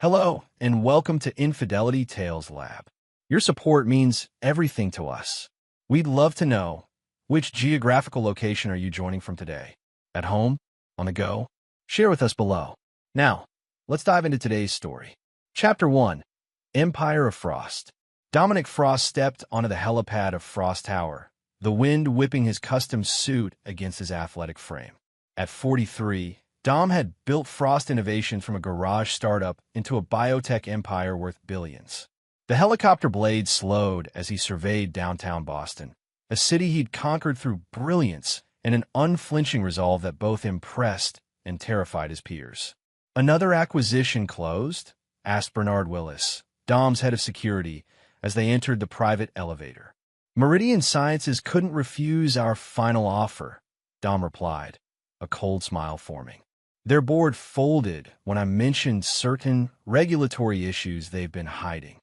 Hello, and welcome to Infidelity Tales Lab. Your support means everything to us. We'd love to know, which geographical location are you joining from today? At home? On the go? Share with us below. Now, let's dive into today's story. Chapter 1. Empire of Frost. Dominic Frost stepped onto the helipad of Frost Tower, the wind whipping his custom suit against his athletic frame. At 43, Dom had built Frost Innovations from a garage startup into a biotech empire worth billions. The helicopter blade slowed as he surveyed downtown Boston, a city he'd conquered through brilliance and an unflinching resolve that both impressed and terrified his peers. "Another acquisition closed?" asked Bernard Willis, Dom's head of security, as they entered the private elevator. "Meridian Sciences couldn't refuse our final offer," Dom replied, a cold smile forming. "Their board folded when I mentioned certain regulatory issues they've been hiding."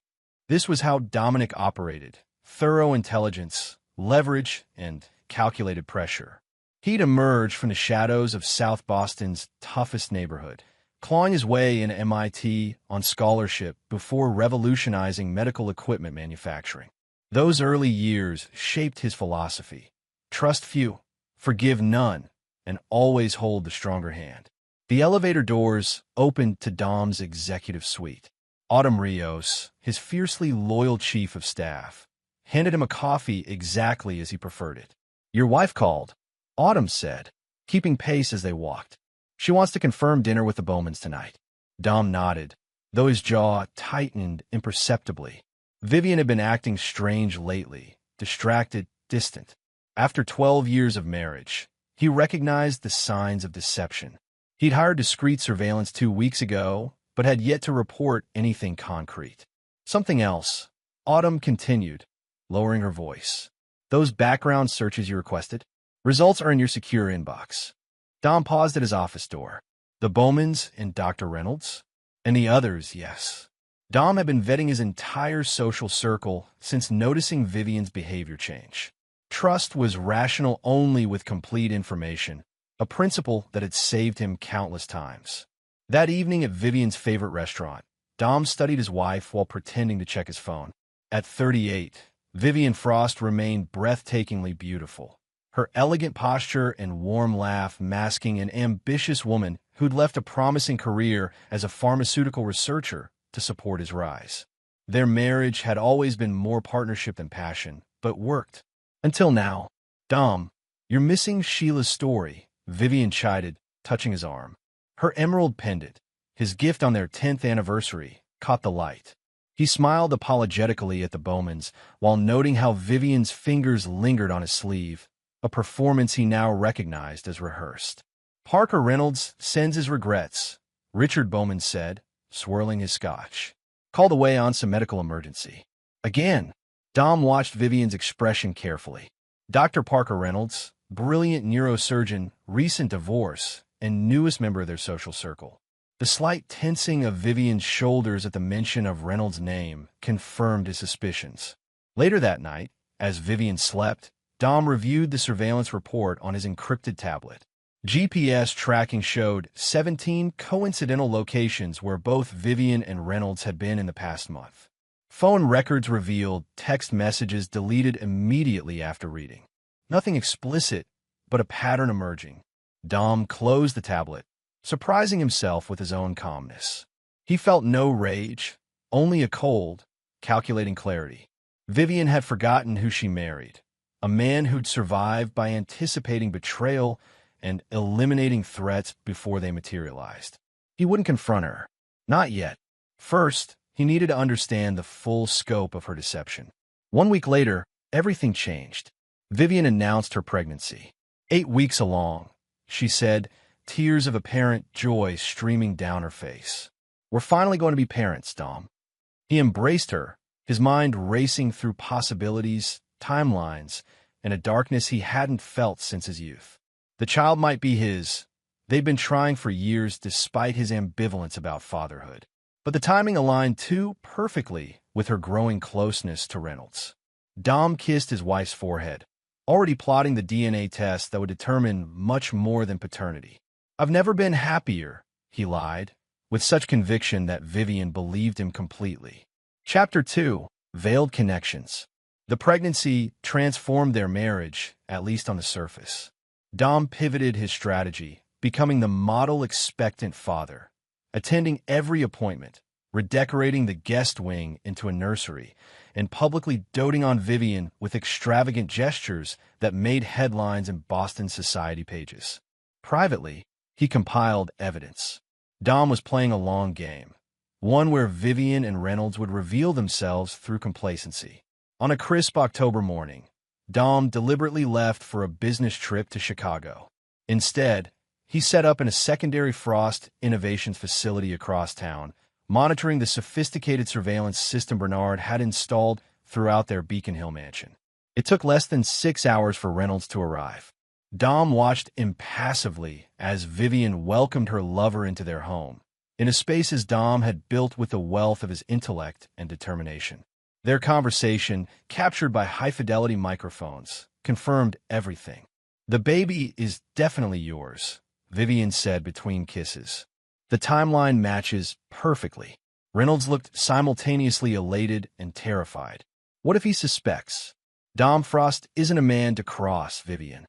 This was how Dominic operated: thorough intelligence, leverage, and calculated pressure. He'd emerged from the shadows of South Boston's toughest neighborhood, clawing his way in MIT on scholarship before revolutionizing medical equipment manufacturing. Those early years shaped his philosophy: trust few, forgive none, and always hold the stronger hand. The elevator doors opened to Dom's executive suite. Autumn Rios, his fiercely loyal chief of staff, handed him a coffee exactly as he preferred it. "Your wife called," Autumn said, keeping pace as they walked. "She wants to confirm dinner with the Bowmans tonight." Dom nodded, though his jaw tightened imperceptibly. Vivian had been acting strange lately, distracted, distant. After 12 years of marriage, he recognized the signs of deception. He'd hired discreet surveillance 2 weeks ago, but had yet to report anything concrete. "Something else," Autumn continued, lowering her voice. "Those background searches you requested? Results are in your secure inbox." Dom paused at his office door. "The Bowmans and Dr. Reynolds? And the others, yes." Dom had been vetting his entire social circle since noticing Vivian's behavior change. Trust was rational only with complete information, a principle that had saved him countless times. That evening at Vivian's favorite restaurant, Dom studied his wife while pretending to check his phone. At 38, Vivian Frost remained breathtakingly beautiful, her elegant posture and warm laugh masking an ambitious woman who'd left a promising career as a pharmaceutical researcher to support his rise. Their marriage had always been more partnership than passion, but worked. Until now. "Dom, you're missing Sheila's story," Vivian chided, touching his arm. Her emerald pendant, his gift on their 10th anniversary, caught the light. He smiled apologetically at the Bowmans while noting how Vivian's fingers lingered on his sleeve, a performance he now recognized as rehearsed. "Parker Reynolds sends his regrets," Richard Bowman said, swirling his scotch. "Called away on some medical emergency." Again, Dom watched Vivian's expression carefully. Dr. Parker Reynolds, brilliant neurosurgeon, recent divorce, and newest member of their social circle. The slight tensing of Vivian's shoulders at the mention of Reynolds' name confirmed his suspicions. Later that night, as Vivian slept, Dom reviewed the surveillance report on his encrypted tablet. GPS tracking showed 17 coincidental locations where both Vivian and Reynolds had been in the past month. Phone records revealed text messages deleted immediately after reading. Nothing explicit, but a pattern emerging. Dom closed the tablet, surprising himself with his own calmness. He felt no rage, only a cold, calculating clarity. Vivian had forgotten who she married, a man who'd survived by anticipating betrayal and eliminating threats before they materialized. He wouldn't confront her. Not yet. First, he needed to understand the full scope of her deception. 1 week later, everything changed. Vivian announced her pregnancy. 8 weeks along, she said, tears of apparent joy streaming down her face. "We're finally going to be parents, Dom." He embraced her, his mind racing through possibilities, timelines, and a darkness he hadn't felt since his youth. The child might be his. They'd been trying for years despite his ambivalence about fatherhood. But the timing aligned too perfectly with her growing closeness to Reynolds. Dom kissed his wife's forehead, already plotting the DNA test that would determine much more than paternity. "I've never been happier," he lied, with such conviction that Vivian believed him completely. Chapter 2. Veiled Connections. The pregnancy transformed their marriage, at least on the surface. Dom pivoted his strategy, becoming the model expectant father, attending every appointment, redecorating the guest wing into a nursery, and publicly doting on Vivian with extravagant gestures that made headlines in Boston society pages. Privately, he compiled evidence. Dom was playing a long game, one where Vivian and Reynolds would reveal themselves through complacency. On a crisp October morning, Dom deliberately left for a business trip to Chicago. Instead, he set up in a secondary Frost Innovations facility across town, monitoring the sophisticated surveillance system Bernard had installed throughout their Beacon Hill mansion. It took less than 6 hours for Reynolds to arrive. Dom watched impassively as Vivian welcomed her lover into their home, in a space his Dom had built with the wealth of his intellect and determination. Their conversation, captured by high-fidelity microphones, confirmed everything. "The baby is definitely yours," Vivian said between kisses. "The timeline matches perfectly." Reynolds looked simultaneously elated and terrified. What if he suspects? Dom Frost isn't a man to cross Vivian.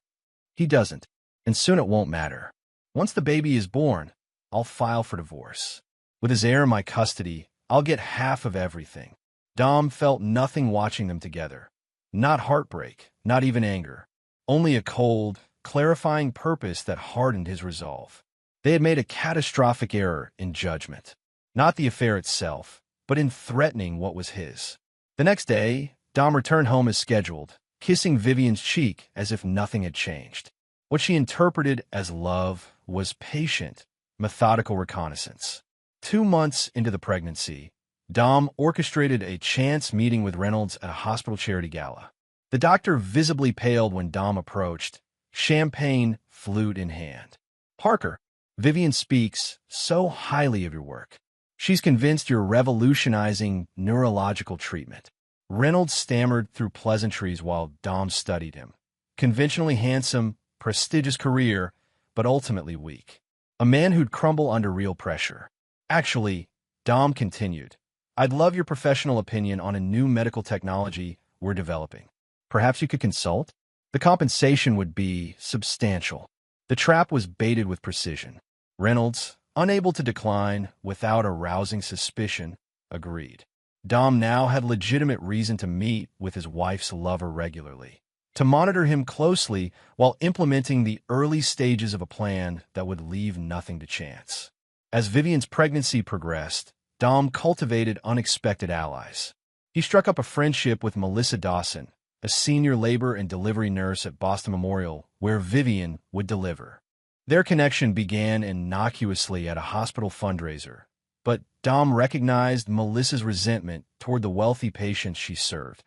He doesn't, and soon it won't matter. Once the baby is born, I'll file for divorce. With his heir in my custody, I'll get half of everything. Dom felt nothing watching them together. Not heartbreak, not even anger. Only a cold, clarifying purpose that hardened his resolve. They had made a catastrophic error in judgment. Not the affair itself, but in threatening what was his. The next day, Dom returned home as scheduled, kissing Vivian's cheek as if nothing had changed. What she interpreted as love was patient, methodical reconnaissance. 2 months into the pregnancy, Dom orchestrated a chance meeting with Reynolds at a hospital charity gala. The doctor visibly paled when Dom approached, champagne flute in hand. "Parker, Vivian speaks so highly of your work. She's convinced you're revolutionizing neurological treatment." Reynolds stammered through pleasantries while Dom studied him. Conventionally handsome, prestigious career, but ultimately weak. A man who'd crumble under real pressure. "Actually," Dom continued, "I'd love your professional opinion on a new medical technology we're developing. Perhaps you could consult? The compensation would be substantial." The trap was baited with precision. Reynolds, unable to decline without arousing suspicion, agreed. Dom now had legitimate reason to meet with his wife's lover regularly, to monitor him closely while implementing the early stages of a plan that would leave nothing to chance. As Vivian's pregnancy progressed, Dom cultivated unexpected allies. He struck up a friendship with Melissa Dawson, a senior labor and delivery nurse at Boston Memorial, where Vivian would deliver. Their connection began innocuously at a hospital fundraiser, but Dom recognized Melissa's resentment toward the wealthy patients she served,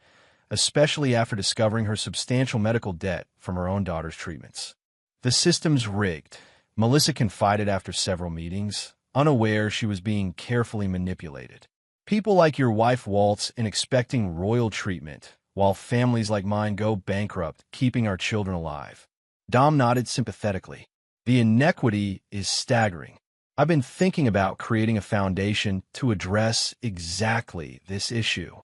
especially after discovering her substantial medical debt from her own daughter's treatments. "The system's rigged," Melissa confided after several meetings, unaware she was being carefully manipulated. "People like your wife waltz in expecting royal treatment, while families like mine go bankrupt keeping our children alive." Dom nodded sympathetically. "The inequity is staggering. I've been thinking about creating a foundation to address exactly this issue."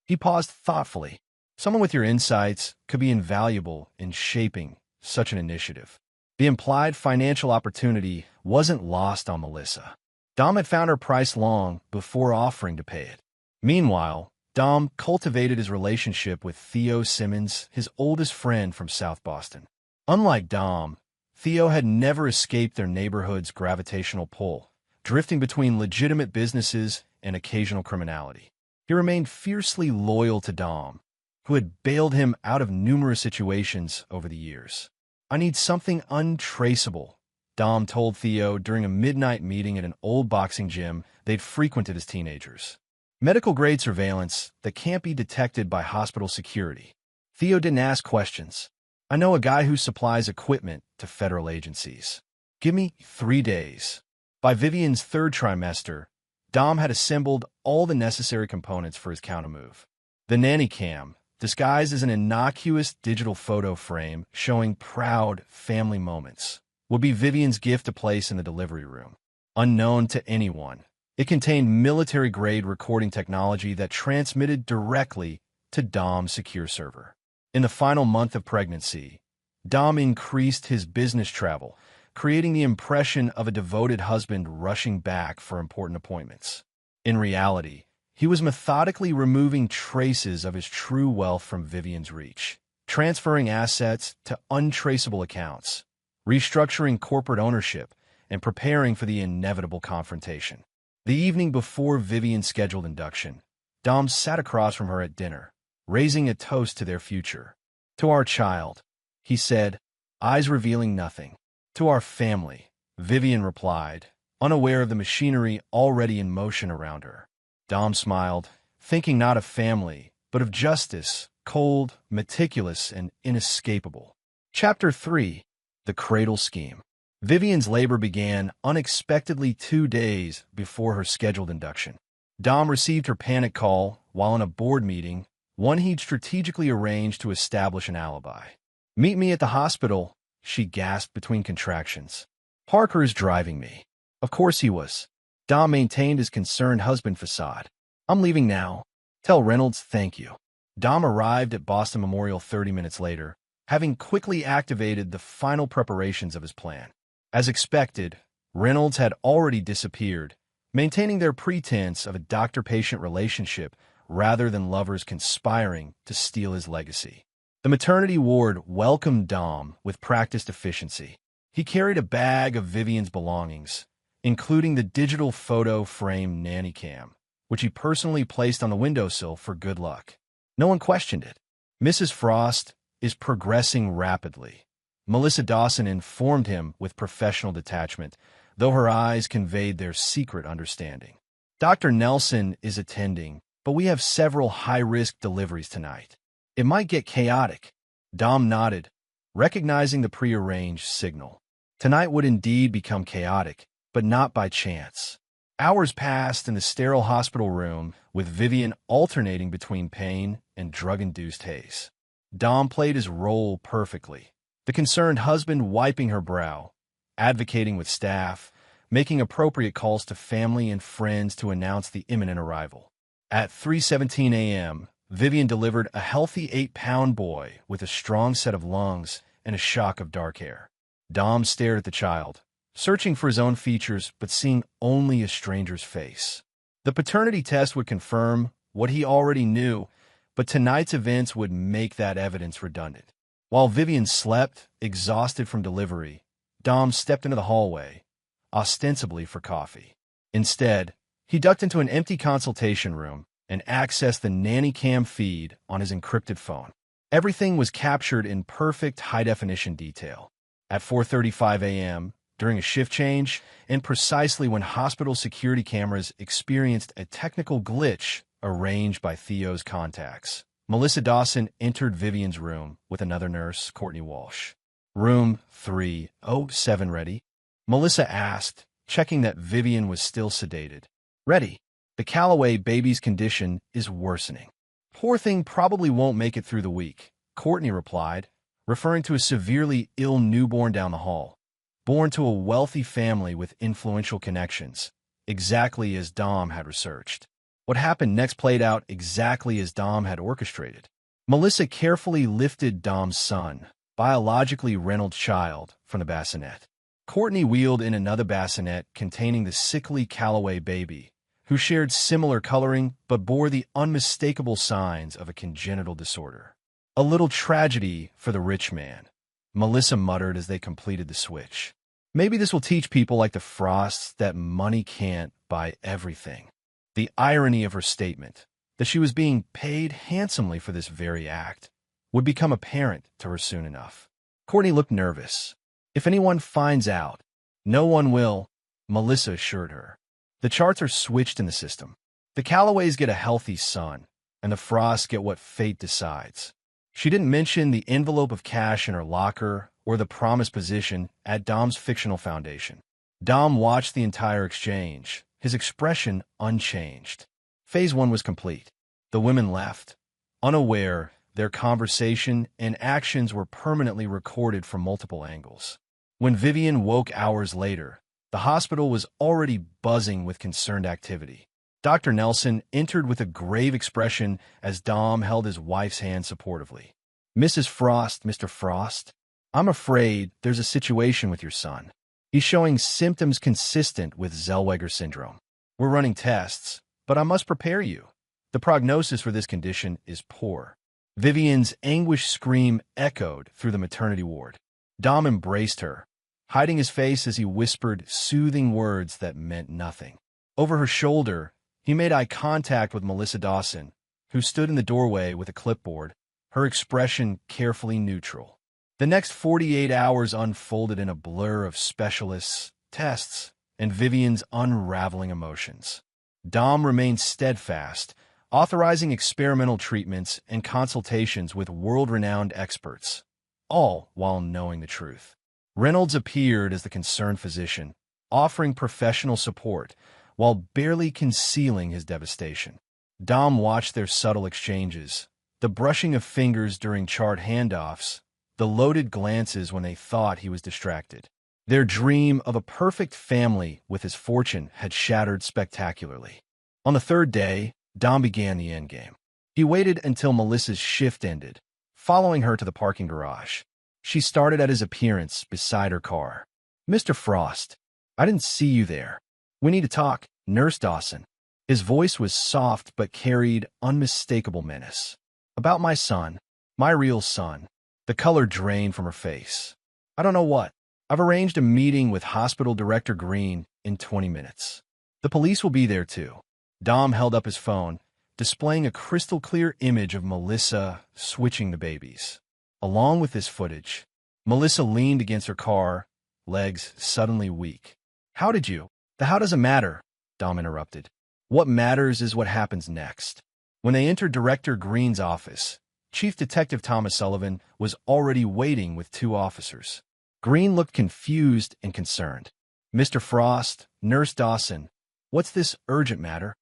He paused thoughtfully. "Someone with your insights could be invaluable in shaping such an initiative." The implied financial opportunity wasn't lost on Melissa. Dom had found her price long before offering to pay it. Meanwhile, Dom cultivated his relationship with Theo Simmons, his oldest friend from South Boston. Unlike Dom, Theo had never escaped their neighborhood's gravitational pull, drifting between legitimate businesses and occasional criminality. He remained fiercely loyal to Dom, who had bailed him out of numerous situations over the years. "I need something untraceable," Dom told Theo during a midnight meeting at an old boxing gym they'd frequented as teenagers. "Medical-grade surveillance that can't be detected by hospital security." Theo didn't ask questions. "I know a guy who supplies equipment to federal agencies. Give me 3 days." By Vivian's 3rd trimester, Dom had assembled all the necessary components for his countermove. The nanny cam, disguised as an innocuous digital photo frame showing proud family moments, would be Vivian's gift to place in the delivery room. unknown to anyone. It contained military-grade recording technology that transmitted directly to Dom's secure server. In the final month of pregnancy, Dom increased his business travel, creating the impression of a devoted husband rushing back for important appointments. In reality, he was methodically removing traces of his true wealth from Vivian's reach, transferring assets to untraceable accounts, restructuring corporate ownership, and preparing for the inevitable confrontation. The evening before Vivian's scheduled induction, Dom sat across from her at dinner, raising a toast to their future. "To our child," he said, eyes revealing nothing. "To our family," Vivian replied, unaware of the machinery already in motion around her. Dom smiled, thinking not of family, but of justice, cold, meticulous, and inescapable. Chapter 3. The Cradle Scheme. Vivian's labor began unexpectedly 2 days before her scheduled induction. Dom received her panic call while in a board meeting, one he'd strategically arranged to establish an alibi. "Meet me at the hospital," she gasped between contractions. "Parker is driving me." Of course he was. Dom maintained his concerned husband facade. "I'm leaving now. Tell Reynolds thank you." Dom arrived at Boston Memorial 30 minutes later, having quickly activated the final preparations of his plan. As expected, Reynolds had already disappeared, maintaining their pretense of a doctor-patient relationship rather than lovers conspiring to steal his legacy. The maternity ward welcomed Dom with practiced efficiency. He carried a bag of Vivian's belongings, including the digital photo frame nanny cam, which he personally placed on the windowsill for good luck. No one questioned it. "Mrs. Frost is progressing rapidly," Melissa Dawson informed him with professional detachment, though her eyes conveyed their secret understanding. "Dr. Nelson is attending, but we have several high-risk deliveries tonight. It might get chaotic." Dom nodded, recognizing the prearranged signal. Tonight would indeed become chaotic, but not by chance. Hours passed in the sterile hospital room, with Vivian alternating between pain and drug-induced haze. Dom played his role perfectly. The concerned husband wiping her brow, advocating with staff, making appropriate calls to family and friends to announce the imminent arrival. At 3:17 a.m., Vivian delivered a healthy 8-pound boy with a strong set of lungs and a shock of dark hair. Dom stared at the child, searching for his own features but seeing only a stranger's face. The paternity test would confirm what he already knew, but tonight's events would make that evidence redundant. While Vivian slept, exhausted from delivery, Dom stepped into the hallway, ostensibly for coffee. Instead, he ducked into an empty consultation room and accessed the nanny cam feed on his encrypted phone. Everything was captured in perfect high-definition detail. At 4:35 a.m., during a shift change, and precisely when hospital security cameras experienced a technical glitch arranged by Theo's contacts, Melissa Dawson entered Vivian's room with another nurse, Courtney Walsh. "Room 307 ready?" Melissa asked, checking that Vivian was still sedated. "Ready. The Calloway baby's condition is worsening. Poor thing probably won't make it through the week," Courtney replied, referring to a severely ill newborn down the hall. Born to a wealthy family with influential connections, exactly as Dom had researched. What happened next played out exactly as Dom had orchestrated. Melissa carefully lifted Dom's son, biologically Reynolds' child, from the bassinet. Courtney wheeled in another bassinet containing the sickly Calloway baby, who shared similar coloring but bore the unmistakable signs of a congenital disorder. "A little tragedy for the rich man," Melissa muttered as they completed the switch. "Maybe this will teach people like the Frosts that money can't buy everything." The irony of her statement, that she was being paid handsomely for this very act, would become apparent to her soon enough. Courtney looked nervous. "If anyone finds out, no one will," Melissa assured her. "The charts are switched in the system. The Calloways get a healthy son, and the Frosts get what fate decides." She didn't mention the envelope of cash in her locker or the promised position at Dom's fictional foundation. Dom watched the entire exchange, his expression unchanged. Phase 1 was complete. The women left. Unaware, their conversation and actions were permanently recorded from multiple angles. When Vivian woke hours later, The hospital was already buzzing with concerned activity. Dr. Nelson entered with a grave expression as Dom held his wife's hand supportively. "Mrs. Frost, Mr. Frost, I'm afraid there's a situation with your son. He's showing symptoms consistent with Zellweger syndrome. We're running tests, but I must prepare you. The prognosis for this condition is poor." Vivian's anguished scream echoed through the maternity ward. Dom embraced her, hiding his face as he whispered soothing words that meant nothing. Over her shoulder, he made eye contact with Melissa Dawson, who stood in the doorway with a clipboard, her expression carefully neutral. The next 48 hours unfolded in a blur of specialists, tests, and Vivian's unraveling emotions. Dom remained steadfast, authorizing experimental treatments and consultations with world-renowned experts, all while knowing the truth. Reynolds appeared as the concerned physician, offering professional support while barely concealing his devastation. Dom watched their subtle exchanges, the brushing of fingers during chart handoffs, the loaded glances when they thought he was distracted. Their dream of a perfect family with his fortune had shattered spectacularly. On the third day, Dom began the endgame. He waited until Melissa's shift ended, following her to the parking garage. She started at his appearance beside her car. "Mr. Frost, I didn't see you there. We need to talk, Nurse Dawson." His voice was soft but carried unmistakable menace. "About my son, my real son." The color drained from her face. "I don't know what. I've arranged a meeting with Hospital Director Green in 20 minutes. The police will be there too." Dom held up his phone, displaying a crystal-clear image of Melissa switching the babies. Along with this footage, Melissa leaned against her car, legs suddenly weak. "How did you?" "The how doesn't matter," Dom interrupted. "What matters is what happens next." When they entered Director Green's office, Chief Detective Thomas Sullivan was already waiting with 2 officers. Green looked confused and concerned. "Mr. Frost, Nurse Dawson, what's this urgent matter?"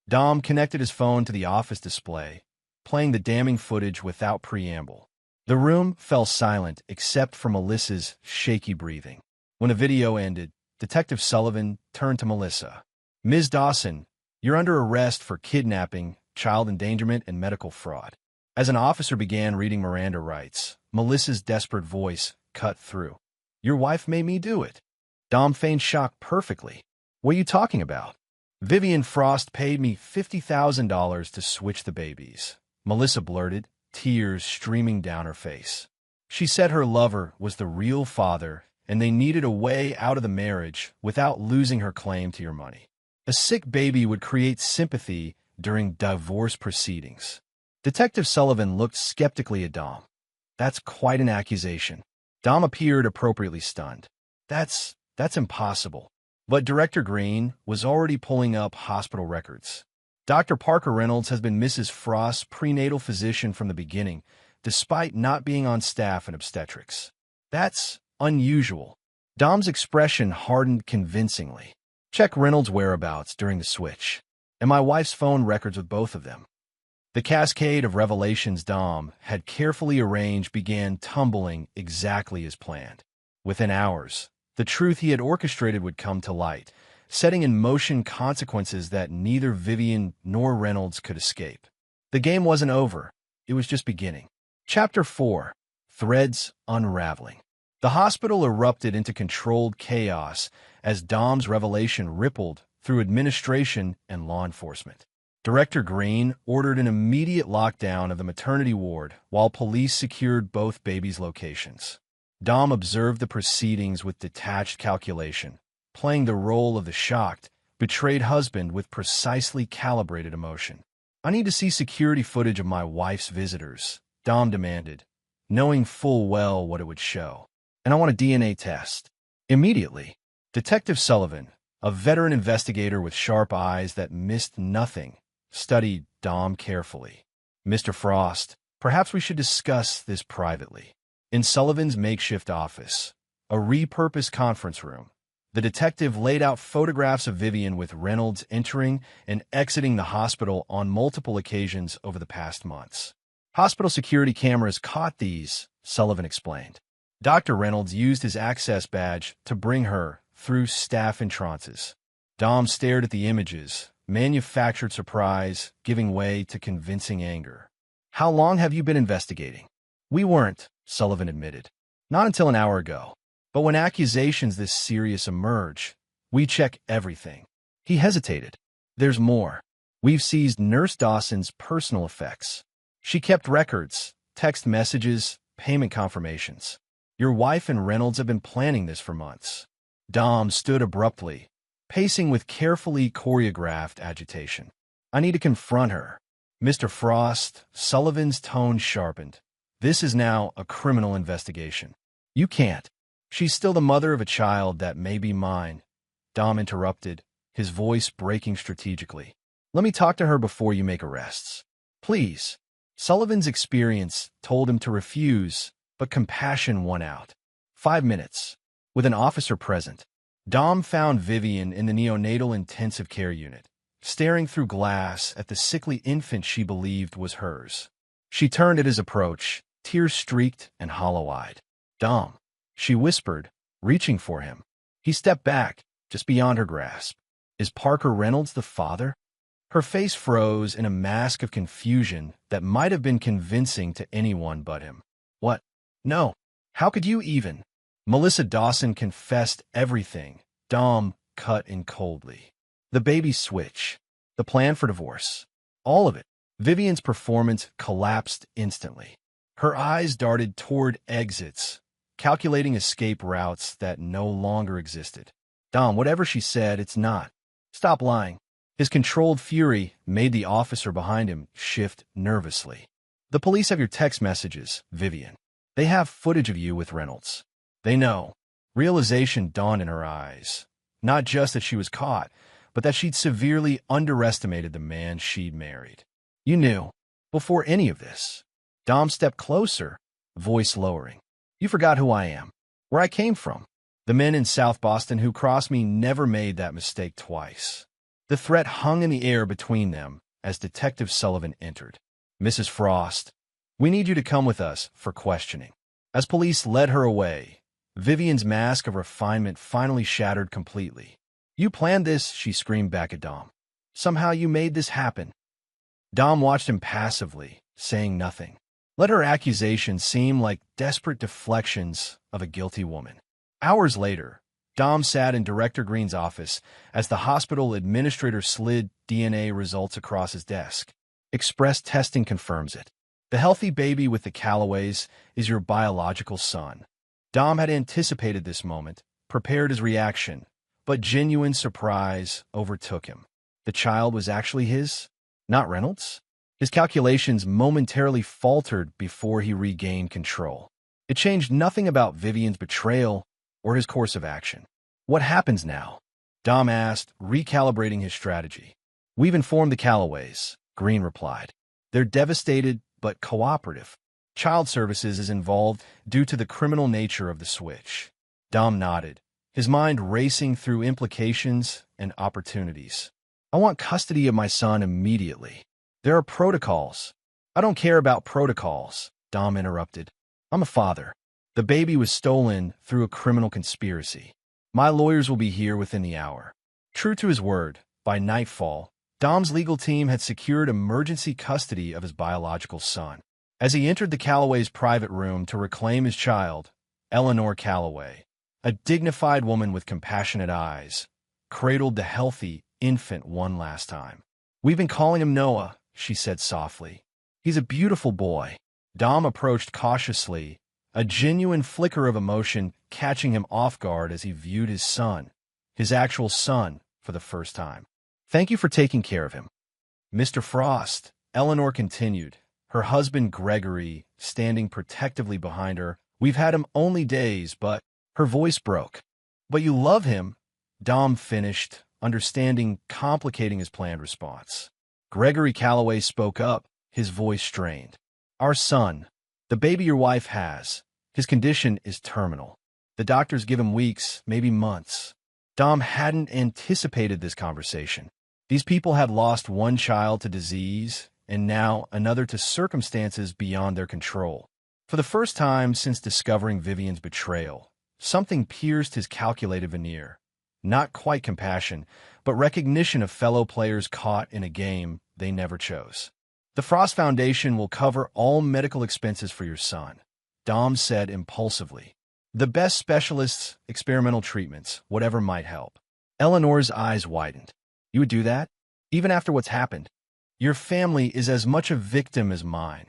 Dom connected his phone to the office display, playing the damning footage without preamble. The room fell silent except for Melissa's shaky breathing. When the video ended, Detective Sullivan turned to Melissa. "Ms. Dawson, you're under arrest for kidnapping, child endangerment, and medical fraud." As an officer began reading Miranda rights, Melissa's desperate voice cut through. "Your wife made me do it." Dom feigned shock perfectly. "What are you talking about?" "Vivian Frost paid me $50,000 to switch the babies," Melissa blurted, tears streaming down her face. "She said her lover was the real father and they needed a way out of the marriage without losing her claim to your money. A sick baby would create sympathy during divorce proceedings." Detective Sullivan looked skeptically at Dom. "That's quite an accusation." Dom appeared appropriately stunned. That's impossible." But Director Green was already pulling up hospital records. "Dr. Parker Reynolds has been Mrs. Frost's prenatal physician from the beginning, despite not being on staff in obstetrics. That's unusual." Dom's expression hardened convincingly. "Check Reynolds' whereabouts during the switch, and my wife's phone records with both of them." The cascade of revelations Dom had carefully arranged began tumbling exactly as planned. Within hours, the truth he had orchestrated would come to light, setting in motion consequences that neither Vivian nor Reynolds could escape. The game wasn't over. It was just beginning. Chapter 4. Threads Unraveling. The hospital erupted into controlled chaos as Dom's revelation rippled through administration and law enforcement. Director Green ordered an immediate lockdown of the maternity ward while police secured both babies' locations. Dom observed the proceedings with detached calculation, playing the role of the shocked, betrayed husband with precisely calibrated emotion. "I need to see security footage of my wife's visitors," Dom demanded, knowing full well what it would show. "And I want a DNA test." Immediately, Detective Sullivan, a veteran investigator with sharp eyes that missed nothing, studied Dom carefully. "Mr. Frost, perhaps we should discuss this privately." In Sullivan's makeshift office, a repurposed conference room, the detective laid out photographs of Vivian with Reynolds entering and exiting the hospital on multiple occasions over the past months. "Hospital security cameras caught these," Sullivan explained. "Dr. Reynolds used his access badge to bring her through staff entrances. Dom stared at the images, manufactured surprise giving way to convincing anger. "How long have you been investigating?" "We weren't," Sullivan admitted. "Not until an hour ago. But when accusations this serious emerge, we check everything." He hesitated. "There's more. We've seized Nurse Dawson's personal effects. She kept records, text messages, payment confirmations. Your wife and Reynolds have been planning this for months." Dom stood abruptly, pacing with carefully choreographed agitation. "I need to confront her." "Mr. Frost," Sullivan's tone sharpened. "This is now a criminal investigation. You can't. She's still the mother of a child that may be mine." Dom interrupted, his voice breaking strategically. "Let me talk to her before you make arrests. Please." Sullivan's experience told him to refuse, but compassion won out. 5 minutes. With an officer present, Dom found Vivian in the neonatal intensive care unit, staring through glass at the sickly infant she believed was hers. She turned at his approach, tear-streaked and hollow-eyed. "Dom," she whispered, reaching for him. He stepped back, just beyond her grasp. "Is Parker Reynolds the father?" Her face froze in a mask of confusion that might have been convincing to anyone but him. "What? No. How could you even?" "Melissa Dawson confessed everything," Dom cut in coldly. "The baby switch, the plan for divorce, all of it." Vivian's performance collapsed instantly. Her eyes darted toward exits, calculating escape routes that no longer existed. "Dom, whatever she said, it's not. Stop lying." His controlled fury made the officer behind him shift nervously. "The police have your text messages, Vivian. They have footage of you with Reynolds. They know." Realization dawned in her eyes. Not just that she was caught, but that she'd severely underestimated the man she'd married. "You knew, before any of this." Dom stepped closer, voice lowering. "You forgot who I am, where I came from. The men in South Boston who crossed me never made that mistake twice." The threat hung in the air between them as Detective Sullivan entered. "Mrs. Frost, we need you to come with us for questioning." As police led her away, Vivian's mask of refinement finally shattered completely. "You planned this," she screamed back at Dom. "Somehow you made this happen." Dom watched him passively, saying nothing. Let her accusations seem like desperate deflections of a guilty woman. Hours later, Dom sat in Director Green's office as the hospital administrator slid DNA results across his desk. "Express testing confirms it. The healthy baby with the Callaways is your biological son." Dom had anticipated this moment, prepared his reaction, but genuine surprise overtook him. The child was actually his, not Reynolds'? His calculations momentarily faltered before he regained control. It changed nothing about Vivian's betrayal or his course of action. "What happens now?" Dom asked, recalibrating his strategy. "We've informed the Callaways," Green replied. "They're devastated but cooperative. Child Services is involved due to the criminal nature of the switch." Dom nodded, his mind racing through implications and opportunities. "I want custody of my son immediately. There are protocols." "I don't care about protocols," Dom interrupted. "I'm a father. The baby was stolen through a criminal conspiracy. My lawyers will be here within the hour." True to his word, by nightfall, Dom's legal team had secured emergency custody of his biological son. As he entered the Callaways' private room to reclaim his child, Eleanor Callaway, a dignified woman with compassionate eyes, cradled the healthy infant one last time. "We've been calling him Noah," she said softly. "He's a beautiful boy." Dom approached cautiously, a genuine flicker of emotion catching him off guard as he viewed his son, his actual son, for the first time. "Thank you for taking care of him." "Mr. Frost," Eleanor continued, her husband Gregory standing protectively behind her. "We've had him only days, but—" Her voice broke. "But you love him," Dom finished, understanding complicating his planned response. Gregory Callaway spoke up, his voice strained. "Our son, the baby your wife has, his condition is terminal. The doctors give him weeks, maybe months." Dom hadn't anticipated this conversation. These people had lost one child to disease, and now another to circumstances beyond their control. For the first time since discovering Vivian's betrayal, something pierced his calculated veneer. Not quite compassion, but recognition of fellow players caught in a game they never chose. The Frost Foundation will cover all medical expenses for your son, Dom said impulsively. The best specialists, experimental treatments, whatever might help. Eleanor's eyes widened. You would do that? Even after what's happened? Your family is as much a victim as mine,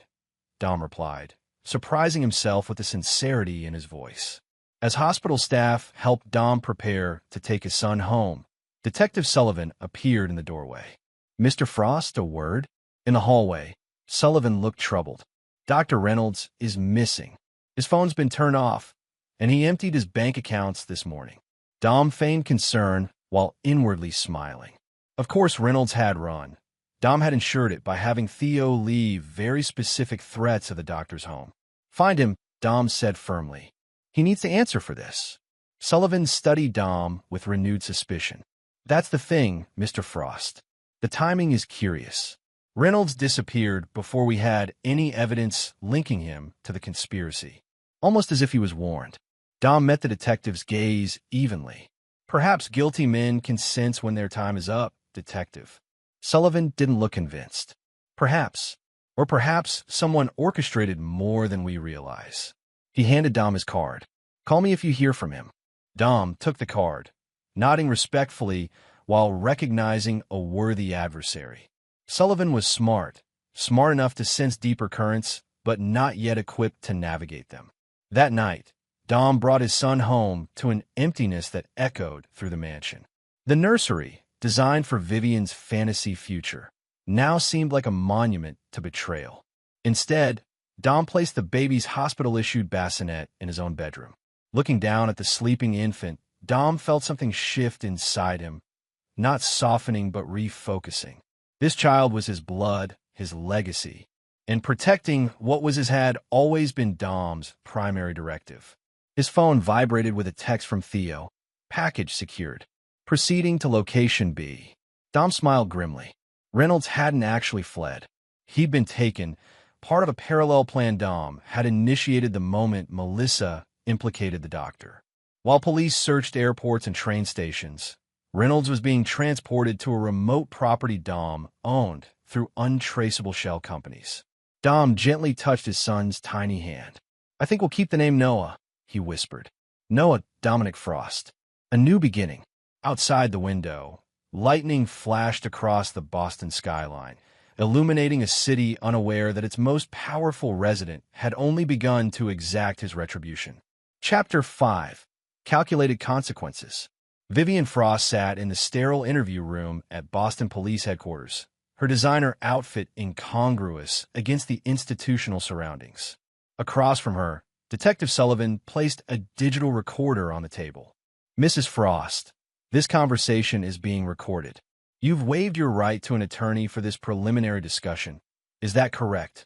Dom replied, surprising himself with the sincerity in his voice. As hospital staff helped Dom prepare to take his son home, Detective Sullivan appeared in the doorway. Mr. Frost, a word? In the hallway, Sullivan looked troubled. Dr. Reynolds is missing. His phone's been turned off, and he emptied his bank accounts this morning. Dom feigned concern while inwardly smiling. Of course Reynolds had run. Dom had ensured it by having Theo leave very specific threats of the doctor's home. Find him, Dom said firmly. He needs to answer for this. Sullivan studied Dom with renewed suspicion. That's the thing, Mr. Frost. The timing is curious. Reynolds disappeared before we had any evidence linking him to the conspiracy, almost as if he was warned. Dom met the detective's gaze evenly. Perhaps guilty men can sense when their time is up, Detective. Sullivan didn't look convinced. Perhaps. Or perhaps someone orchestrated more than we realize. He handed Dom his card. Call me if you hear from him. Dom took the card, nodding respectfully while recognizing a worthy adversary. Sullivan was smart enough to sense deeper currents, but not yet equipped to navigate them. That night, Dom brought his son home to an emptiness that echoed through the mansion. The nursery, designed for Vivian's fantasy future, now seemed like a monument to betrayal. Instead, Dom placed the baby's hospital-issued bassinet in his own bedroom. Looking down at the sleeping infant, Dom felt something shift inside him, not softening but refocusing. This child was his blood, his legacy, and protecting what was his had always been Dom's primary directive. His phone vibrated with a text from Theo. Package secured. Proceeding to location B. Dom smiled grimly. Reynolds hadn't actually fled. He'd been taken. Part of a parallel plan Dom had initiated the moment Melissa implicated the doctor. While police searched airports and train stations, Reynolds was being transported to a remote property Dom owned through untraceable shell companies. Dom gently touched his son's tiny hand. I think we'll keep the name Noah, he whispered. Noah Dominic Frost. A new beginning. Outside the window, lightning flashed across the Boston skyline, illuminating a city unaware that its most powerful resident had only begun to exact his retribution. Chapter 5. Calculated Consequences. Vivian Frost sat in the sterile interview room at Boston Police Headquarters, her designer outfit incongruous against the institutional surroundings. Across from her, Detective Sullivan placed a digital recorder on the table. Mrs. Frost, this conversation is being recorded. You've waived your right to an attorney for this preliminary discussion. Is that correct?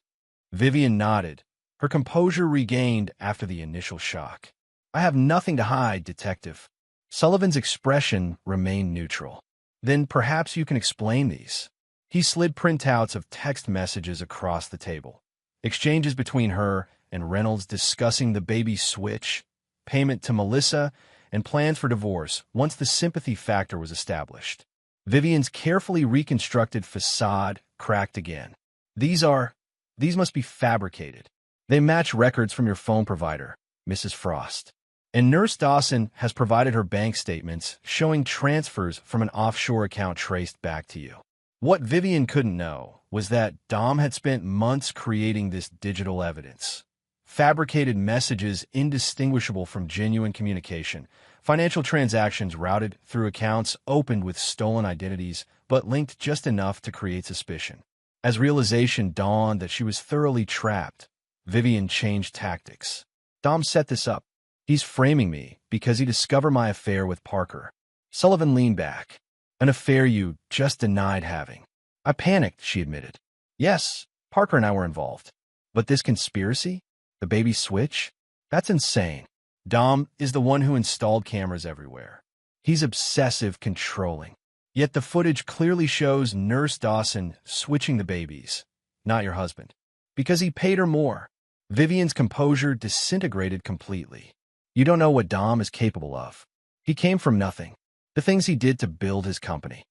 Vivian nodded, her composure regained after the initial shock. I have nothing to hide, Detective. Sullivan's expression remained neutral. Then perhaps you can explain these. He slid printouts of text messages across the table. Exchanges between her and Reynolds discussing the baby switch, payment to Melissa, and plans for divorce once the sympathy factor was established. Vivian's carefully reconstructed facade cracked again. These must be fabricated. They match records from your phone provider, Mrs. Frost. And Nurse Dawson has provided her bank statements showing transfers from an offshore account traced back to you. What Vivian couldn't know was that Dom had spent months creating this digital evidence. Fabricated messages indistinguishable from genuine communication, financial transactions routed through accounts opened with stolen identities, but linked just enough to create suspicion. As realization dawned that she was thoroughly trapped, Vivian changed tactics. Dom set this up. He's framing me because he discovered my affair with Parker. Sullivan leaned back. An affair you just denied having. I panicked, she admitted. Yes, Parker and I were involved. But this conspiracy? The baby switch? That's insane. Dom is the one who installed cameras everywhere. He's obsessive controlling. Yet the footage clearly shows Nurse Dawson switching the babies, not your husband. Because he paid her more. Vivian's composure disintegrated completely. You don't know what Dom is capable of. He came from nothing. the things he did to build his company.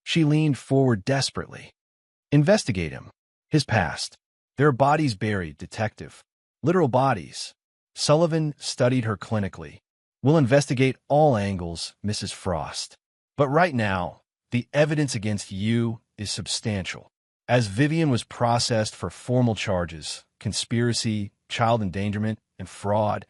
She leaned forward desperately. Investigate him. His past. There are bodies buried, detective. Literal bodies. Sullivan studied her clinically. We'll investigate all angles, Mrs. Frost. But right now, the evidence against you is substantial. As Vivian was processed for formal charges, conspiracy, child endangerment, and fraud,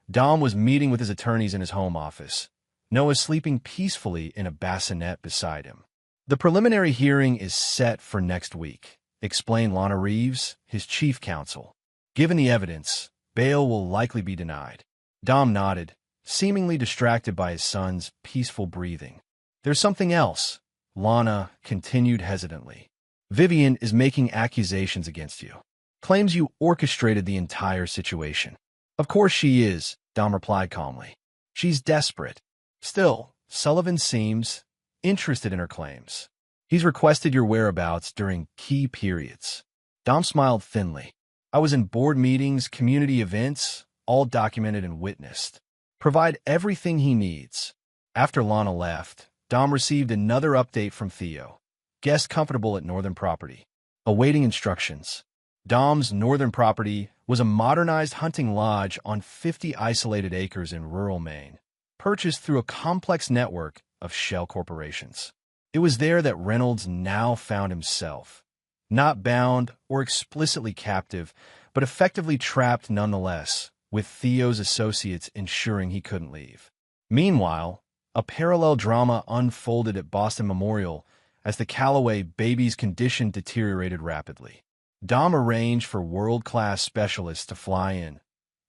Dom was meeting with his attorneys in his home office. Noah sleeping peacefully in a bassinet beside him. The preliminary hearing is set for next week, explained Lana Reeves, his chief counsel. Given the evidence, bail will likely be denied. Dom nodded, seemingly distracted by his son's peaceful breathing. There's something else, Lana continued hesitantly. Vivian is making accusations against you. Claims you orchestrated the entire situation. Of course she is, Dom replied calmly. She's desperate. Still, Sullivan seems interested in her claims. He's requested your whereabouts during key periods. Dom smiled thinly. I was in board meetings, community events, all documented and witnessed. Provide everything he needs. After Lana left, Dom received another update from Theo. Guest comfortable at Northern Property. Awaiting instructions. Dom's Northern Property was a modernized hunting lodge on 50 isolated acres in rural Maine, purchased through a complex network of shell corporations. It was there that Reynolds now found himself, not bound or explicitly captive, but effectively trapped nonetheless, with Theo's associates ensuring he couldn't leave. Meanwhile, a parallel drama unfolded at Boston Memorial as the Callaway baby's condition deteriorated rapidly. Dom arranged for world-class specialists to fly in,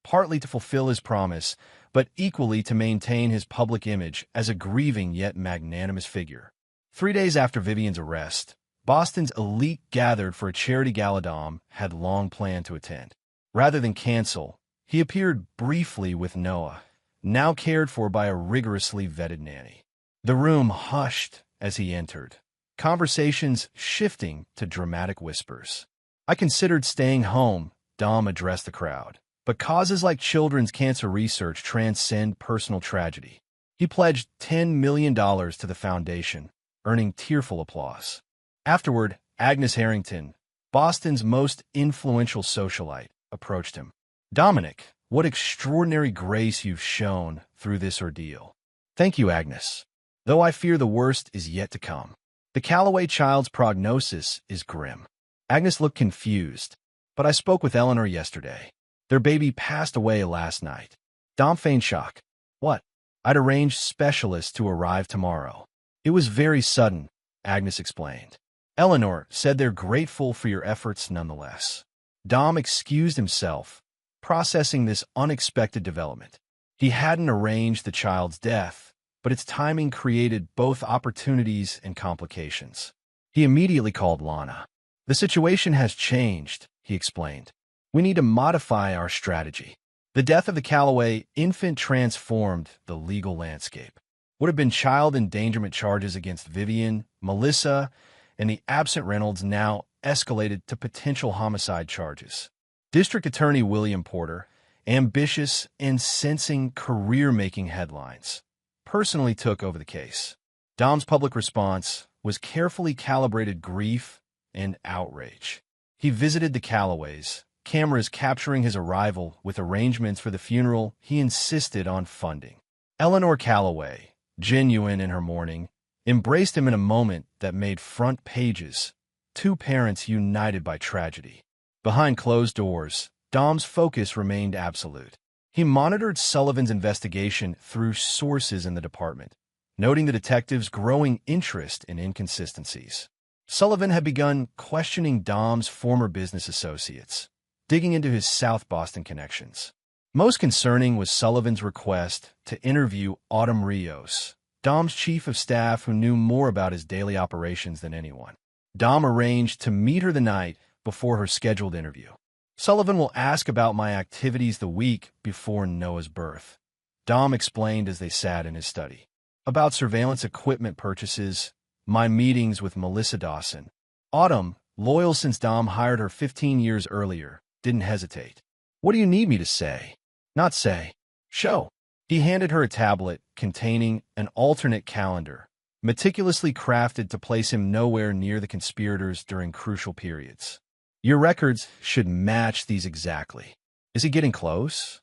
partly to fulfill his promise, but equally to maintain his public image as a grieving yet magnanimous figure. 3 days after Vivian's arrest, Boston's elite gathered for a charity gala Dom had long planned to attend. Rather than cancel, he appeared briefly with Noah, now cared for by a rigorously vetted nanny. The room hushed as he entered, conversations shifting to dramatic whispers. I considered staying home, Dom addressed the crowd. But causes like children's cancer research transcend personal tragedy. He pledged $10 million to the foundation, earning tearful applause. Afterward, Agnes Harrington, Boston's most influential socialite, approached him. Dominic, what extraordinary grace you've shown through this ordeal. Thank you, Agnes. Though I fear the worst is yet to come. The Callaway child's prognosis is grim. Agnes looked confused, but I spoke with Eleanor yesterday. Their baby passed away last night. Dom feigned shock. What? I'd arranged specialists to arrive tomorrow. It was very sudden, Agnes explained. Eleanor said they're grateful for your efforts nonetheless. Dom excused himself, processing this unexpected development. He hadn't arranged the child's death, but its timing created both opportunities and complications. He immediately called Lana. The situation has changed, he explained. We need to modify our strategy. The death of the Callaway infant transformed the legal landscape. Would have been child endangerment charges against Vivian, Melissa, and the absent Reynolds now escalated to potential homicide charges. District Attorney William Porter, ambitious and sensing career-making headlines, personally took over the case. Dom's public response was carefully calibrated grief and outrage. He visited the Callaways, cameras capturing his arrival with arrangements for the funeral he insisted on funding. Eleanor Callaway, genuine in her mourning, embraced him in a moment that made front pages, two parents united by tragedy. Behind closed doors, Dom's focus remained absolute. He monitored Sullivan's investigation through sources in the department, noting the detective's growing interest in inconsistencies. Sullivan had begun questioning Dom's former business associates, digging into his South Boston connections. Most concerning was Sullivan's request to interview Autumn Rios, Dom's chief of staff who knew more about his daily operations than anyone. Dom arranged to meet her the night before her scheduled interview. Sullivan will ask about my activities the week before Noah's birth, Dom explained as they sat in his study. About surveillance equipment purchases, my meetings with Melissa Dawson. Autumn, loyal since Dom hired her 15 years earlier, didn't hesitate. What do you need me to say? Not say. Show. He handed her a tablet containing an alternate calendar, meticulously crafted to place him nowhere near the conspirators during crucial periods. Your records should match these exactly. Is he getting close?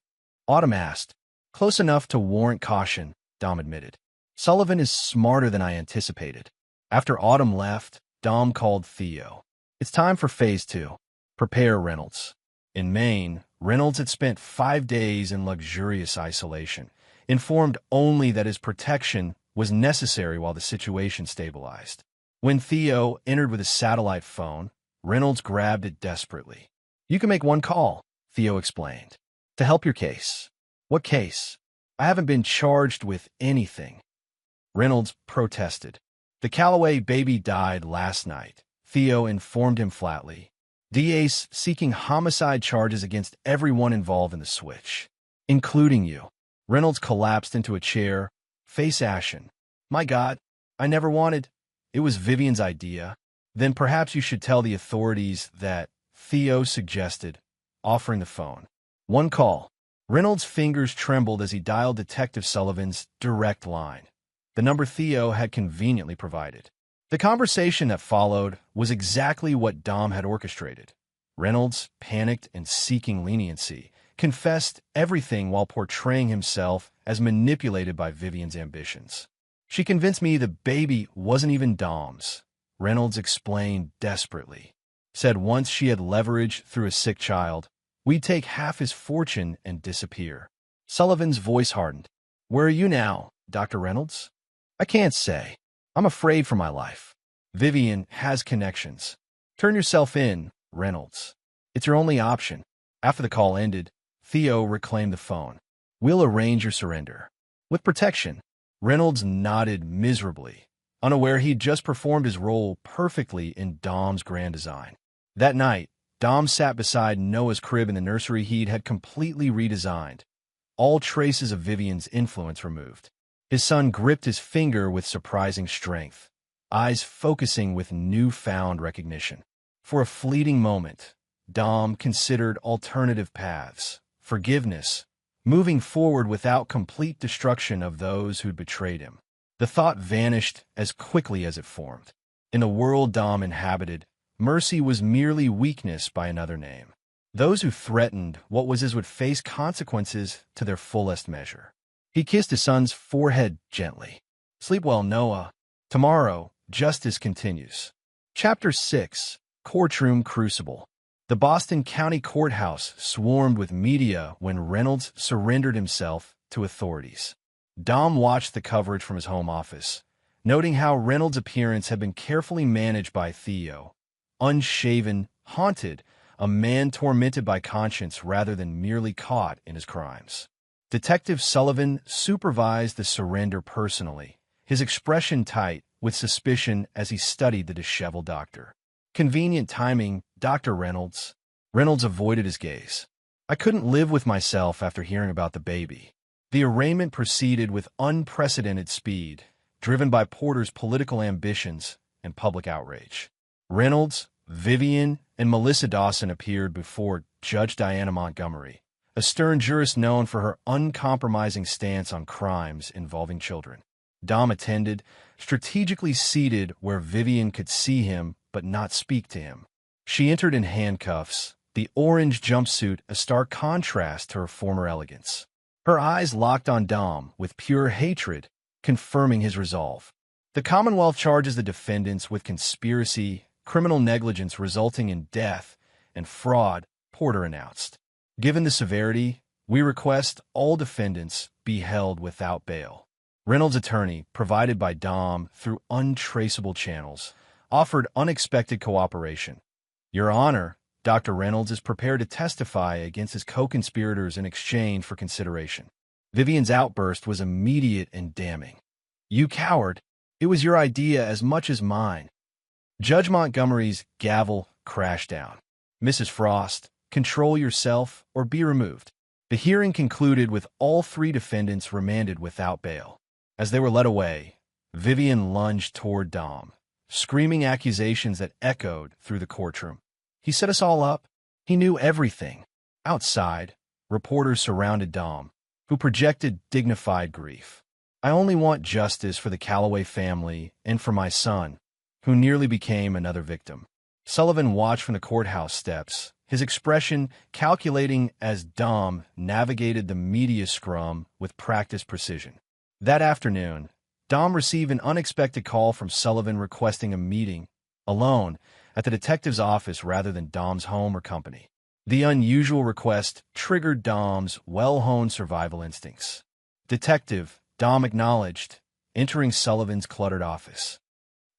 Autumn asked. Close enough to warrant caution, Dom admitted. Sullivan is smarter than I anticipated. After Autumn left, Dom called Theo. It's time for Phase 2. Prepare Reynolds. In Maine, Reynolds had spent 5 days in luxurious isolation, informed only that his protection was necessary while the situation stabilized. When Theo entered with his satellite phone, Reynolds grabbed it desperately. You can make one call, Theo explained, to help your case. What case? I haven't been charged with anything. Reynolds protested. The Calloway baby died last night, Theo informed him flatly. DA's seeking homicide charges against everyone involved in the switch, including you. Reynolds collapsed into a chair, face ashen. My God, I never wanted. It was Vivian's idea. Then perhaps you should tell the authorities that, Theo suggested, offering the phone. One call. Reynolds' fingers trembled as he dialed Detective Sullivan's direct line, the number Theo had conveniently provided. The conversation that followed was exactly what Dom had orchestrated. Reynolds, panicked and seeking leniency, confessed everything while portraying himself as manipulated by Vivian's ambitions. She convinced me the baby wasn't even Dom's, Reynolds explained desperately. Said once she had leverage through a sick child, we'd take half his fortune and disappear. Sullivan's voice hardened. Where are you now, Dr. Reynolds? I can't say. I'm afraid for my life. Vivian has connections. Turn yourself in, Reynolds. It's your only option. After the call ended, Theo reclaimed the phone. We'll arrange your surrender. With protection. Reynolds nodded miserably, unaware he'd just performed his role perfectly in Dom's grand design. That night, Dom sat beside Noah's crib in the nursery he'd had completely redesigned, all traces of Vivian's influence removed. His son gripped his finger with surprising strength, eyes focusing with newfound recognition. For a fleeting moment, Dom considered alternative paths, forgiveness, moving forward without complete destruction of those who'd betrayed him. The thought vanished as quickly as it formed. In the world Dom inhabited, mercy was merely weakness by another name. Those who threatened what was his would face consequences to their fullest measure. He kissed his son's forehead gently. Sleep well, Noah. Tomorrow, justice continues. Chapter 6. Courtroom Crucible. The Boston County Courthouse swarmed with media when Reynolds surrendered himself to authorities. Dom watched the coverage from his home office, noting how Reynolds' appearance had been carefully managed by Theo. Unshaven, haunted, a man tormented by conscience rather than merely caught in his crimes. Detective Sullivan supervised the surrender personally, his expression tight with suspicion as he studied the disheveled doctor. Convenient timing, Dr. Reynolds. Reynolds avoided his gaze. I couldn't live with myself after hearing about the baby. The arraignment proceeded with unprecedented speed, driven by Porter's political ambitions and public outrage. Reynolds, Vivian, and Melissa Dawson appeared before Judge Diana Montgomery, a stern jurist known for her uncompromising stance on crimes involving children. Dom attended, strategically seated where Vivian could see him but not speak to him. She entered in handcuffs, the orange jumpsuit a stark contrast to her former elegance. Her eyes locked on Dom with pure hatred, confirming his resolve. The Commonwealth charges the defendants with conspiracy, criminal negligence resulting in death, and fraud, Porter announced. Given the severity, we request all defendants be held without bail. Reynolds' attorney, provided by Dom through untraceable channels, offered unexpected cooperation. Your Honor, Dr. Reynolds is prepared to testify against his co-conspirators in exchange for consideration. Vivian's outburst was immediate and damning. You coward! It was your idea as much as mine. Judge Montgomery's gavel crashed down. Mrs. Frost, control yourself or be removed. The hearing concluded with all 3 defendants remanded without bail. As they were led away, Vivian lunged toward Dom, screaming accusations that echoed through the courtroom. He set us all up. He knew everything. Outside, reporters surrounded Dom, who projected dignified grief. I only want justice for the Calloway family and for my son, who nearly became another victim. Sullivan watched from the courthouse steps, his expression calculating as Dom navigated the media scrum with practiced precision. That afternoon, Dom received an unexpected call from Sullivan requesting a meeting, alone, at the detective's office rather than Dom's home or company. The unusual request triggered Dom's well-honed survival instincts. "Detective," Dom acknowledged, entering Sullivan's cluttered office.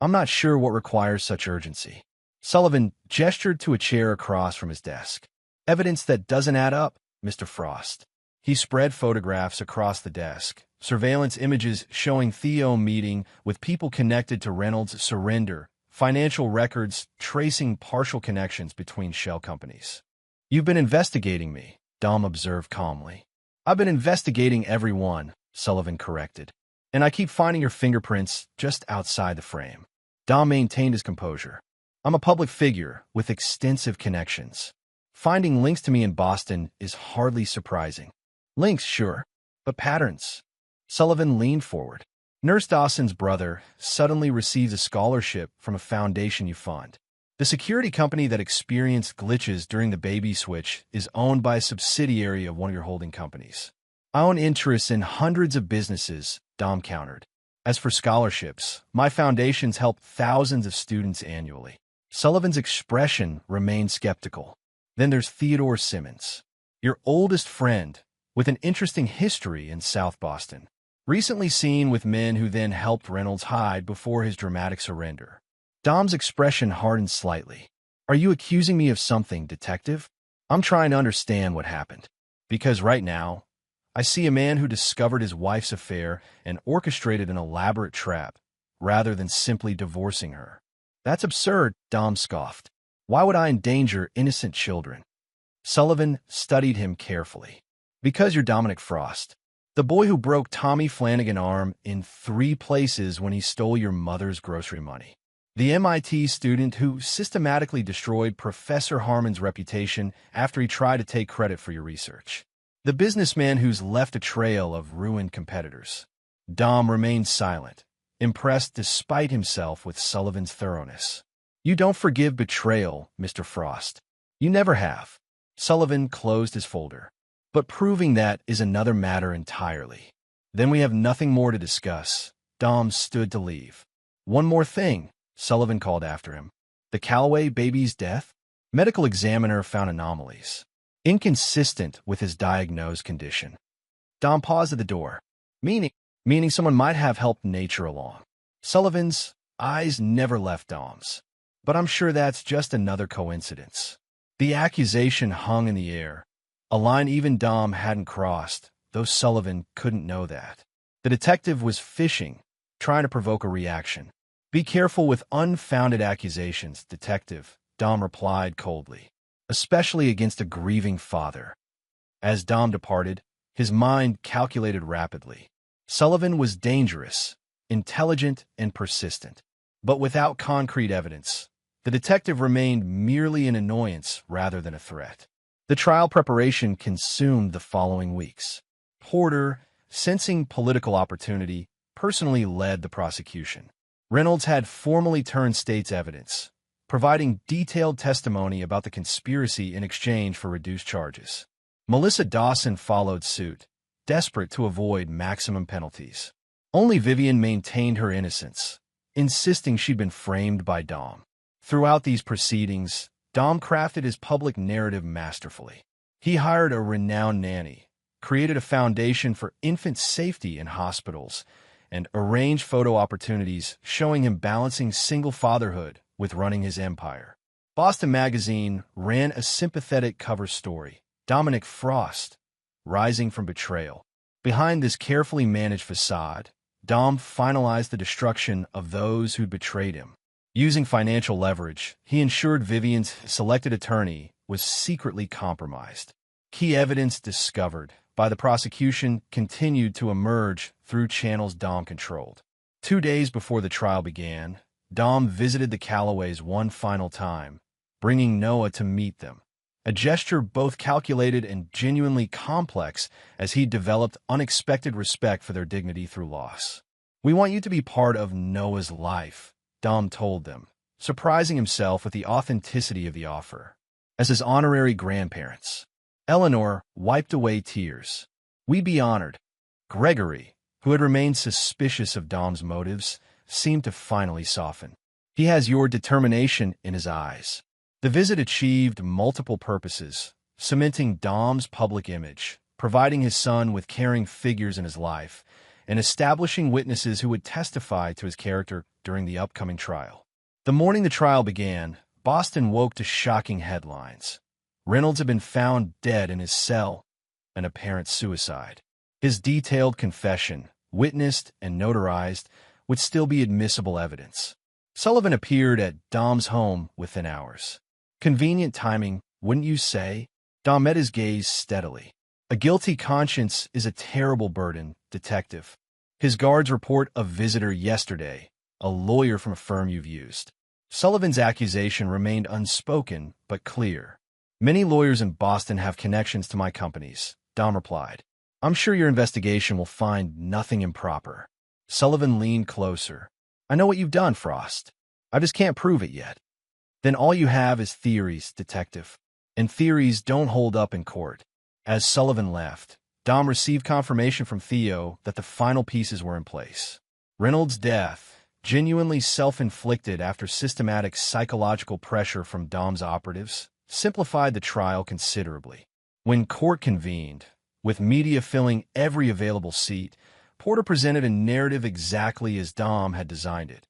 "I'm not sure what requires such urgency." Sullivan gestured to a chair across from his desk. "Evidence that doesn't add up, Mr. Frost." He spread photographs across the desk, surveillance images showing Theo meeting with people connected to Reynolds' surrender, financial records tracing partial connections between shell companies. "You've been investigating me," Dom observed calmly. "I've been investigating everyone," Sullivan corrected. "And I keep finding your fingerprints just outside the frame." Dom maintained his composure. "I'm a public figure with extensive connections. Finding links to me in Boston is hardly surprising." "Links, sure, but patterns." Sullivan leaned forward. "Nurse Dawson's brother suddenly receives a scholarship from a foundation you fund. The security company that experienced glitches during the baby switch is owned by a subsidiary of one of your holding companies. I own interests in hundreds of businesses," Dom countered. "As for scholarships, my foundations help thousands of students annually." Sullivan's expression remained skeptical. "Then there's Theodore Simmons, your oldest friend, with an interesting history in South Boston. Recently seen with men who then helped Reynolds hide before his dramatic surrender." Dom's expression hardened slightly. "Are you accusing me of something, detective? I'm trying to understand what happened. Because right now, I see a man who discovered his wife's affair and orchestrated an elaborate trap, rather than simply divorcing her." "That's absurd," Dom scoffed. "Why would I endanger innocent children?" Sullivan studied him carefully. "Because you're Dominic Frost, the boy who broke Tommy Flanagan's arm in 3 places when he stole your mother's grocery money. The MIT student who systematically destroyed Professor Harmon's reputation after he tried to take credit for your research. The businessman who's left a trail of ruined competitors." Dom remained silent, impressed despite himself with Sullivan's thoroughness. "You don't forgive betrayal, Mr. Frost. You never have." Sullivan closed his folder. "But proving that is another matter entirely." "Then we have nothing more to discuss." Dom stood to leave. "One more thing," Sullivan called after him. "The Calloway baby's death? Medical examiner found anomalies inconsistent with his diagnosed condition." Dom paused at the door. Meaning someone might have helped nature along." Sullivan's eyes never left Dom's. "But I'm sure that's just another coincidence." The accusation hung in the air, a line even Dom hadn't crossed, though Sullivan couldn't know that. The detective was fishing, trying to provoke a reaction. "Be careful with unfounded accusations, detective," Dom replied coldly, "especially against a grieving father." As Dom departed, his mind calculated rapidly. Sullivan was dangerous, intelligent, and persistent. But without concrete evidence, the detective remained merely an annoyance rather than a threat. The trial preparation consumed the following weeks. Porter, sensing political opportunity, personally led the prosecution. Reynolds had formally turned state's evidence, providing detailed testimony about the conspiracy in exchange for reduced charges. Melissa Dawson followed suit, desperate to avoid maximum penalties. Only Vivian maintained her innocence, insisting she'd been framed by Dom. Throughout these proceedings, Dom crafted his public narrative masterfully. He hired a renowned nanny, created a foundation for infant safety in hospitals, and arranged photo opportunities showing him balancing single fatherhood with running his empire. Boston Magazine ran a sympathetic cover story, "Dominic Frost, Rising from Betrayal." Behind this carefully managed facade, Dom finalized the destruction of those who'd betrayed him. Using financial leverage, he ensured Vivian's selected attorney was secretly compromised. Key evidence discovered by the prosecution continued to emerge through channels Dom controlled. 2 days before the trial began, Dom visited the Calloways one final time, bringing Noah to meet them. a gesture both calculated and genuinely complex as he developed unexpected respect for their dignity through loss. "We want you to be part of Noah's life," Dom told them, surprising himself with the authenticity of the offer. As his honorary grandparents, Eleanor wiped away tears. "We be honored." Gregory, who had remained suspicious of Dom's motives, seemed to finally soften. "He has your determination in his eyes." The visit achieved multiple purposes, cementing Dom's public image, providing his son with caring figures in his life, and establishing witnesses who would testify to his character during the upcoming trial. The morning the trial began, Boston woke to shocking headlines. Reynolds had been found dead in his cell, an apparent suicide. His detailed confession, witnessed and notarized, would still be admissible evidence. Sullivan appeared at Dom's home within hours. Convenient timing, wouldn't you say? Dom met his gaze steadily. "A guilty conscience is a terrible burden, Detective. His guards report a visitor yesterday, a lawyer from a firm you've used." Sullivan's accusation remained unspoken but clear. "Many lawyers in Boston have connections to my companies," Dom replied. "I'm sure your investigation will find nothing improper." Sullivan leaned closer. "I know what you've done, Frost. I just can't prove it yet." "Then all you have is theories, Detective. And theories don't hold up in court." As Sullivan left, Dom received confirmation from Theo that the final pieces were in place. Reynolds' death, genuinely self-inflicted after systematic psychological pressure from Dom's operatives, simplified the trial considerably. When court convened, with media filling every available seat, Porter presented a narrative exactly as Dom had designed it.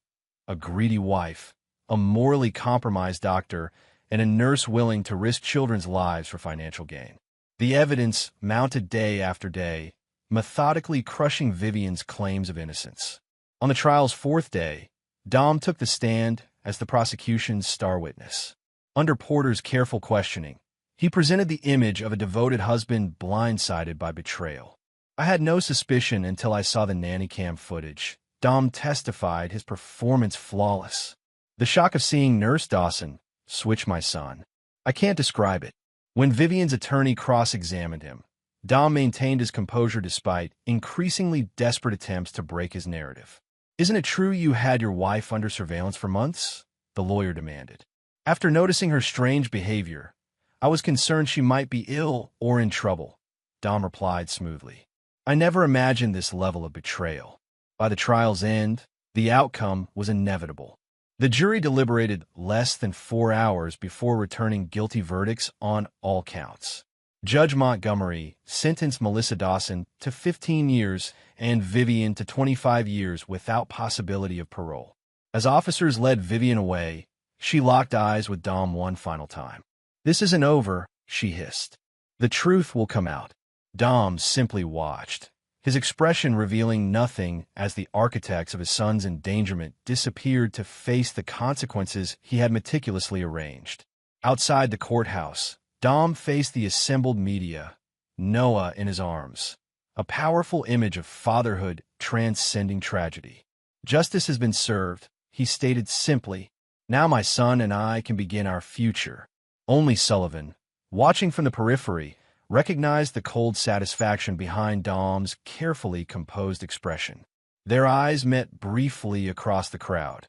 A greedy wife, a morally compromised doctor, and a nurse willing to risk children's lives for financial gain. The evidence mounted day after day, methodically crushing Vivian's claims of innocence. On the trial's fourth day, Dom took the stand as the prosecution's star witness. Under Porter's careful questioning, he presented the image of a devoted husband blindsided by betrayal. "I had no suspicion until I saw the nanny cam footage." Dom testified, his performance flawless. "The shock of seeing Nurse Dawson switch my son. I can't describe it." When Vivian's attorney cross-examined him, Dom maintained his composure despite increasingly desperate attempts to break his narrative. "Isn't it true you had your wife under surveillance for months?" the lawyer demanded. "After noticing her strange behavior, I was concerned she might be ill or in trouble," Dom replied smoothly. "I never imagined this level of betrayal." By the trial's end, the outcome was inevitable. The jury deliberated less than 4 hours before returning guilty verdicts on all counts. Judge Montgomery sentenced Melissa Dawson to 15 years and Vivian to 25 years without possibility of parole. As officers led Vivian away, she locked eyes with Dom one final time. "This isn't over," she hissed. "The truth will come out." Dom simply watched, his expression revealing nothing as the architects of his son's endangerment disappeared to face the consequences he had meticulously arranged. Outside the courthouse, Dom faced the assembled media, Noah in his arms, a powerful image of fatherhood transcending tragedy. "Justice has been served," he stated simply. "Now my son and I can begin our future." Only Sullivan, watching from the periphery, recognized the cold satisfaction behind Dom's carefully composed expression. Their eyes met briefly across the crowd,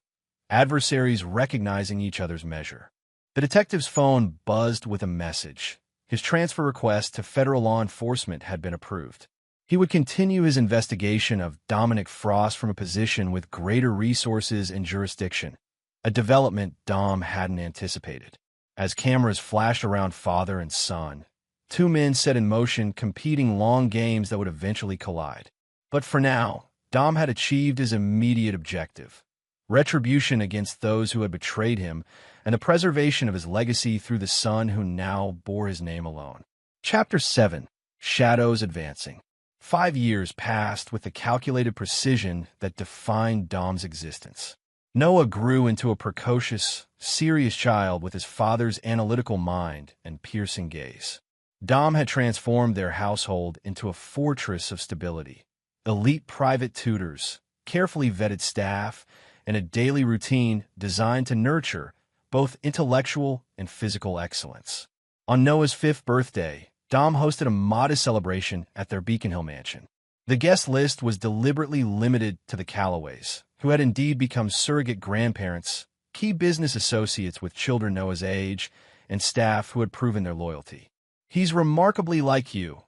adversaries recognizing each other's measure. The detective's phone buzzed with a message. His transfer request to federal law enforcement had been approved. He would continue his investigation of Dominic Frost from a position with greater resources and jurisdiction, a development Dom hadn't anticipated. As cameras flashed around father and son, two men set in motion competing long games that would eventually collide. But for now, Dom had achieved his immediate objective: retribution against those who had betrayed him and the preservation of his legacy through the son who now bore his name alone. Chapter 7. Shadows Advancing. 5 years passed with the calculated precision that defined Dom's existence. Noah grew into a precocious, serious child with his father's analytical mind and piercing gaze. Dom had transformed their household into a fortress of stability. Elite private tutors, carefully vetted staff, and a daily routine designed to nurture both intellectual and physical excellence. On Noah's 5th birthday, Dom hosted a modest celebration at their Beacon Hill mansion. The guest list was deliberately limited to the Callaways, who had indeed become surrogate grandparents, key business associates with children Noah's age, and staff who had proven their loyalty. "He's remarkably like you,"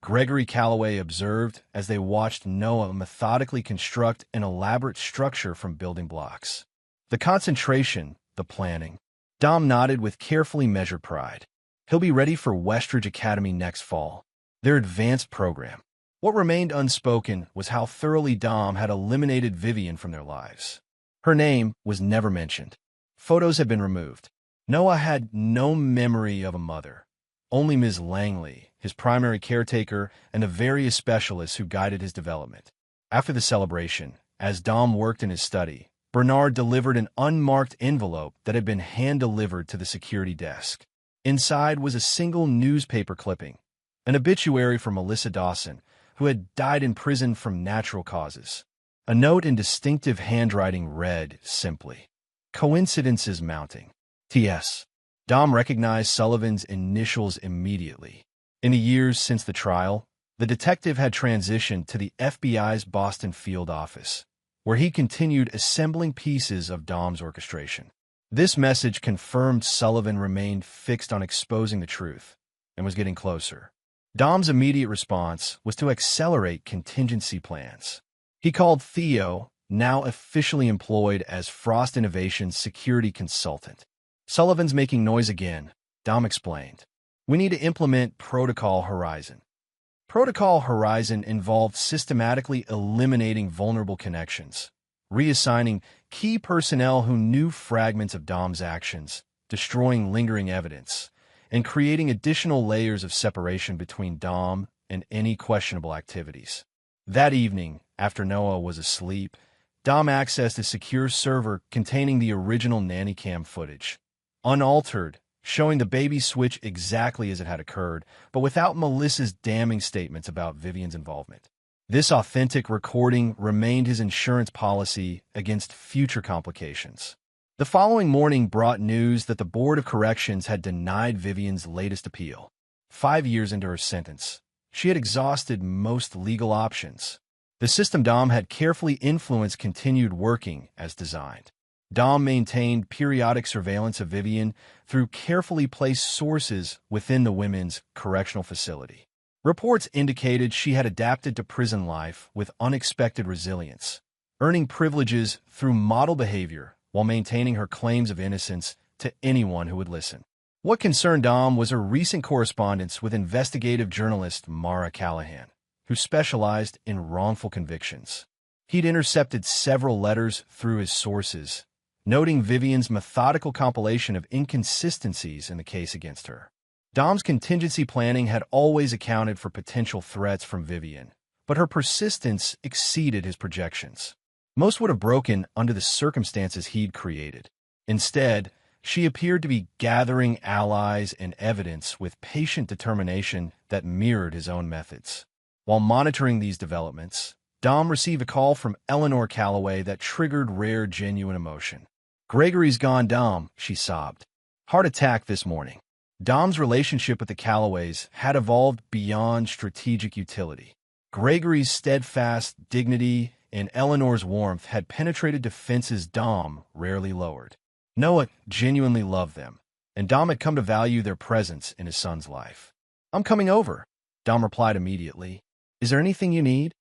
Gregory Calloway observed as they watched Noah methodically construct an elaborate structure from building blocks. "The concentration, the planning." Dom nodded with carefully measured pride. "He'll be ready for Westridge Academy next fall, their advanced program." What remained unspoken was how thoroughly Dom had eliminated Vivian from their lives. Her name was never mentioned. Photos had been removed. Noah had no memory of a mother. Only Ms. Langley, his primary caretaker, and the various specialists who guided his development. After the celebration, as Dom worked in his study, Bernard delivered an unmarked envelope that had been hand-delivered to the security desk. Inside was a single newspaper clipping, an obituary for Melissa Dawson, who had died in prison from natural causes. A note in distinctive handwriting read simply, "Coincidences mounting. T.S." Dom recognized Sullivan's initials immediately. In the years since the trial, the detective had transitioned to the FBI's Boston field office, where he continued assembling pieces of Dom's orchestration. This message confirmed Sullivan remained fixed on exposing the truth and was getting closer. Dom's immediate response was to accelerate contingency plans. He called Theo, now officially employed as Frost Innovations' security consultant. "Sullivan's making noise again," Dom explained. "We need to implement Protocol Horizon." Protocol Horizon involved systematically eliminating vulnerable connections, reassigning key personnel who knew fragments of Dom's actions, destroying lingering evidence, and creating additional layers of separation between Dom and any questionable activities. That evening, after Noah was asleep, Dom accessed a secure server containing the original nanny cam footage, unaltered, showing the baby switch exactly as it had occurred, but without Melissa's damning statements about Vivian's involvement. This authentic recording remained his insurance policy against future complications. The following morning brought news that the Board of Corrections had denied Vivian's latest appeal. 5 years into her sentence, she had exhausted most legal options. The system Dom had carefully influenced continued working as designed. Dom maintained periodic surveillance of Vivian through carefully placed sources within the women's correctional facility. Reports indicated she had adapted to prison life with unexpected resilience, earning privileges through model behavior while maintaining her claims of innocence to anyone who would listen. What concerned Dom was her recent correspondence with investigative journalist Mara Callahan, who specialized in wrongful convictions. He'd intercepted several letters through his sources, noting Vivian's methodical compilation of inconsistencies in the case against her. Dom's contingency planning had always accounted for potential threats from Vivian, but her persistence exceeded his projections. Most would have broken under the circumstances he'd created. Instead, she appeared to be gathering allies and evidence with patient determination that mirrored his own methods. While monitoring these developments, Dom received a call from Eleanor Calloway that triggered rare, genuine emotion. "Gregory's gone, Dom," she sobbed. "Heart attack this morning." Dom's relationship with the Calloways had evolved beyond strategic utility. Gregory's steadfast dignity and Eleanor's warmth had penetrated defenses Dom rarely lowered. Noah genuinely loved them, and Dom had come to value their presence in his son's life. "I'm coming over," Dom replied immediately. "Is there anything you need?"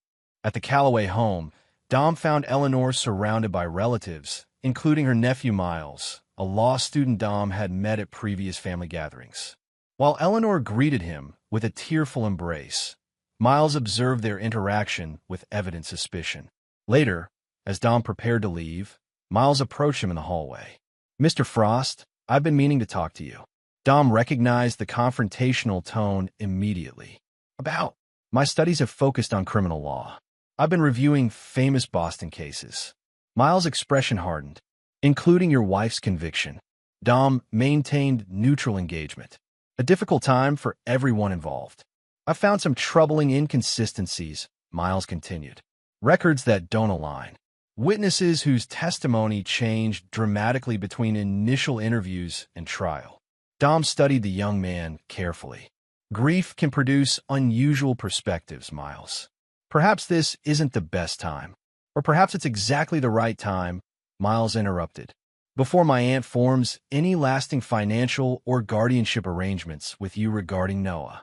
At the Calloway home, Dom found Eleanor surrounded by relatives, including her nephew Miles, a law student Dom had met at previous family gatherings. While Eleanor greeted him with a tearful embrace, Miles observed their interaction with evident suspicion. Later, as Dom prepared to leave, Miles approached him in the hallway. "Mr. Frost, I've been meaning to talk to you." Dom recognized the confrontational tone immediately. "About? My studies have focused on criminal law. I've been reviewing famous Boston cases." Miles' expression hardened. "Including your wife's conviction." Dom maintained neutral engagement. "A difficult time for everyone involved. I found some troubling inconsistencies," Miles continued. "Records that don't align. Witnesses whose testimony changed dramatically between initial interviews and trial." Dom studied the young man carefully. Grief can produce unusual perspectives, Miles. Perhaps this isn't the best time. Or perhaps it's exactly the right time, Miles interrupted. Before my aunt forms any lasting financial or guardianship arrangements with you regarding Noah.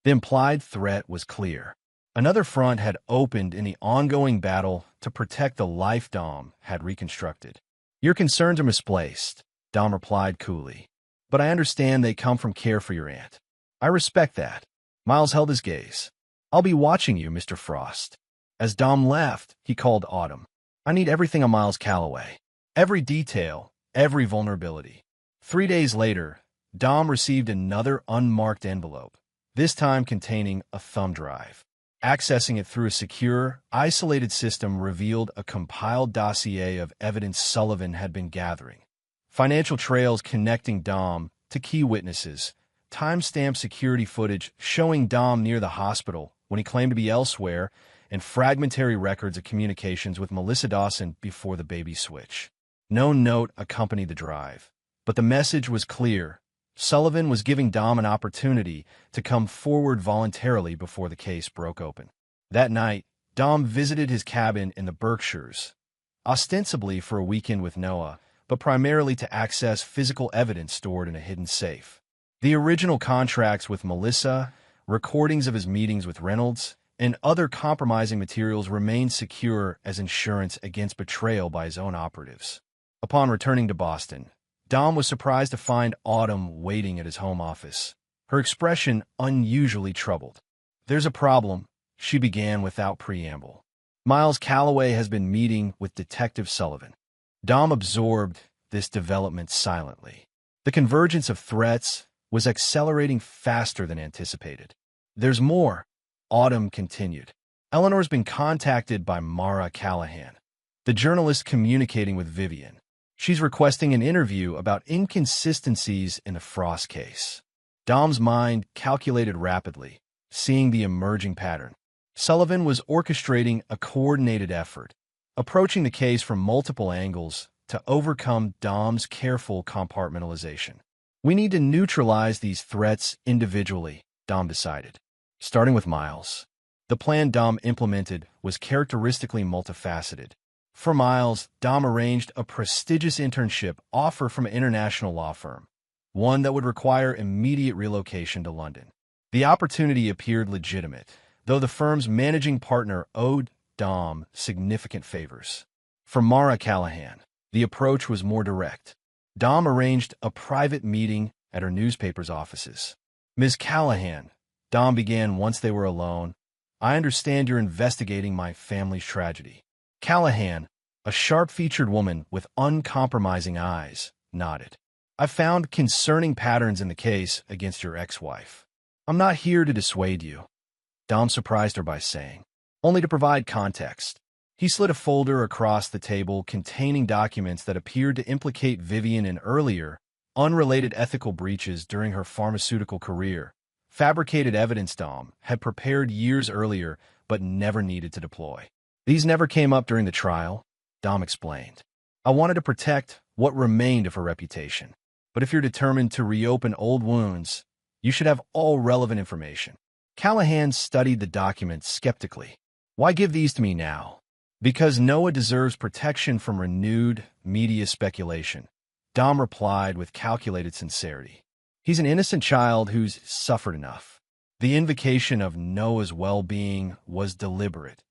The implied threat was clear. Another front had opened in the ongoing battle to protect the life Dom had reconstructed. Your concerns are misplaced, Dom replied coolly. But I understand they come from care for your aunt. I respect that. Miles held his gaze. I'll be watching you, Mr. Frost. As Dom left, he called Autumn. I need everything on Miles Calloway. Every detail, every vulnerability. 3 days later, Dom received another unmarked envelope, this time containing a thumb drive. Accessing it through a secure, isolated system revealed a compiled dossier of evidence Sullivan had been gathering. Financial trails connecting Dom to key witnesses, timestamp security footage showing Dom near the hospital when he claimed to be elsewhere, and fragmentary records of communications with Melissa Dawson before the baby switch. No note accompanied the drive, but the message was clear. Sullivan was giving Dom an opportunity to come forward voluntarily before the case broke open. That night, Dom visited his cabin in the Berkshires, ostensibly for a weekend with Noah, but primarily to access physical evidence stored in a hidden safe. The original contracts with Melissa, recordings of his meetings with Reynolds, and other compromising materials remained secure as insurance against betrayal by his own operatives. Upon returning to Boston, Dom was surprised to find Autumn waiting at his home office, her expression unusually troubled. There's a problem, she began without preamble. Miles Calloway has been meeting with Detective Sullivan. Dom absorbed this development silently. The convergence of threats was accelerating faster than anticipated. There's more, Autumn continued. Eleanor's been contacted by Mara Callahan, the journalist communicating with Vivian. She's requesting an interview about inconsistencies in the Frost case. Dom's mind calculated rapidly, seeing the emerging pattern. Sullivan was orchestrating a coordinated effort, approaching the case from multiple angles to overcome Dom's careful compartmentalization. We need to neutralize these threats individually, Dom decided, starting with Miles. The plan Dom implemented was characteristically multifaceted. For Miles, Dom arranged a prestigious internship offer from an international law firm, one that would require immediate relocation to London. The opportunity appeared legitimate, though the firm's managing partner owed Dom significant favors. For Mara Callahan, the approach was more direct. Dom arranged a private meeting at her newspaper's offices. Ms. Callahan, Dom began once they were alone, I understand you're investigating my family's tragedy. Callahan, a sharp-featured woman with uncompromising eyes, nodded. I've found concerning patterns in the case against your ex-wife. I'm not here to dissuade you, Dom surprised her by saying, only to provide context. He slid a folder across the table containing documents that appeared to implicate Vivian in earlier, unrelated ethical breaches during her pharmaceutical career. Fabricated evidence Dom had prepared years earlier but never needed to deploy. These never came up during the trial, Dom explained. I wanted to protect what remained of her reputation. But if you're determined to reopen old wounds, you should have all relevant information. Callahan studied the documents skeptically. Why give these to me now? Because Noah deserves protection from renewed media speculation, Dom replied with calculated sincerity. He's an innocent child who's suffered enough. The invocation of Noah's well-being was deliberate.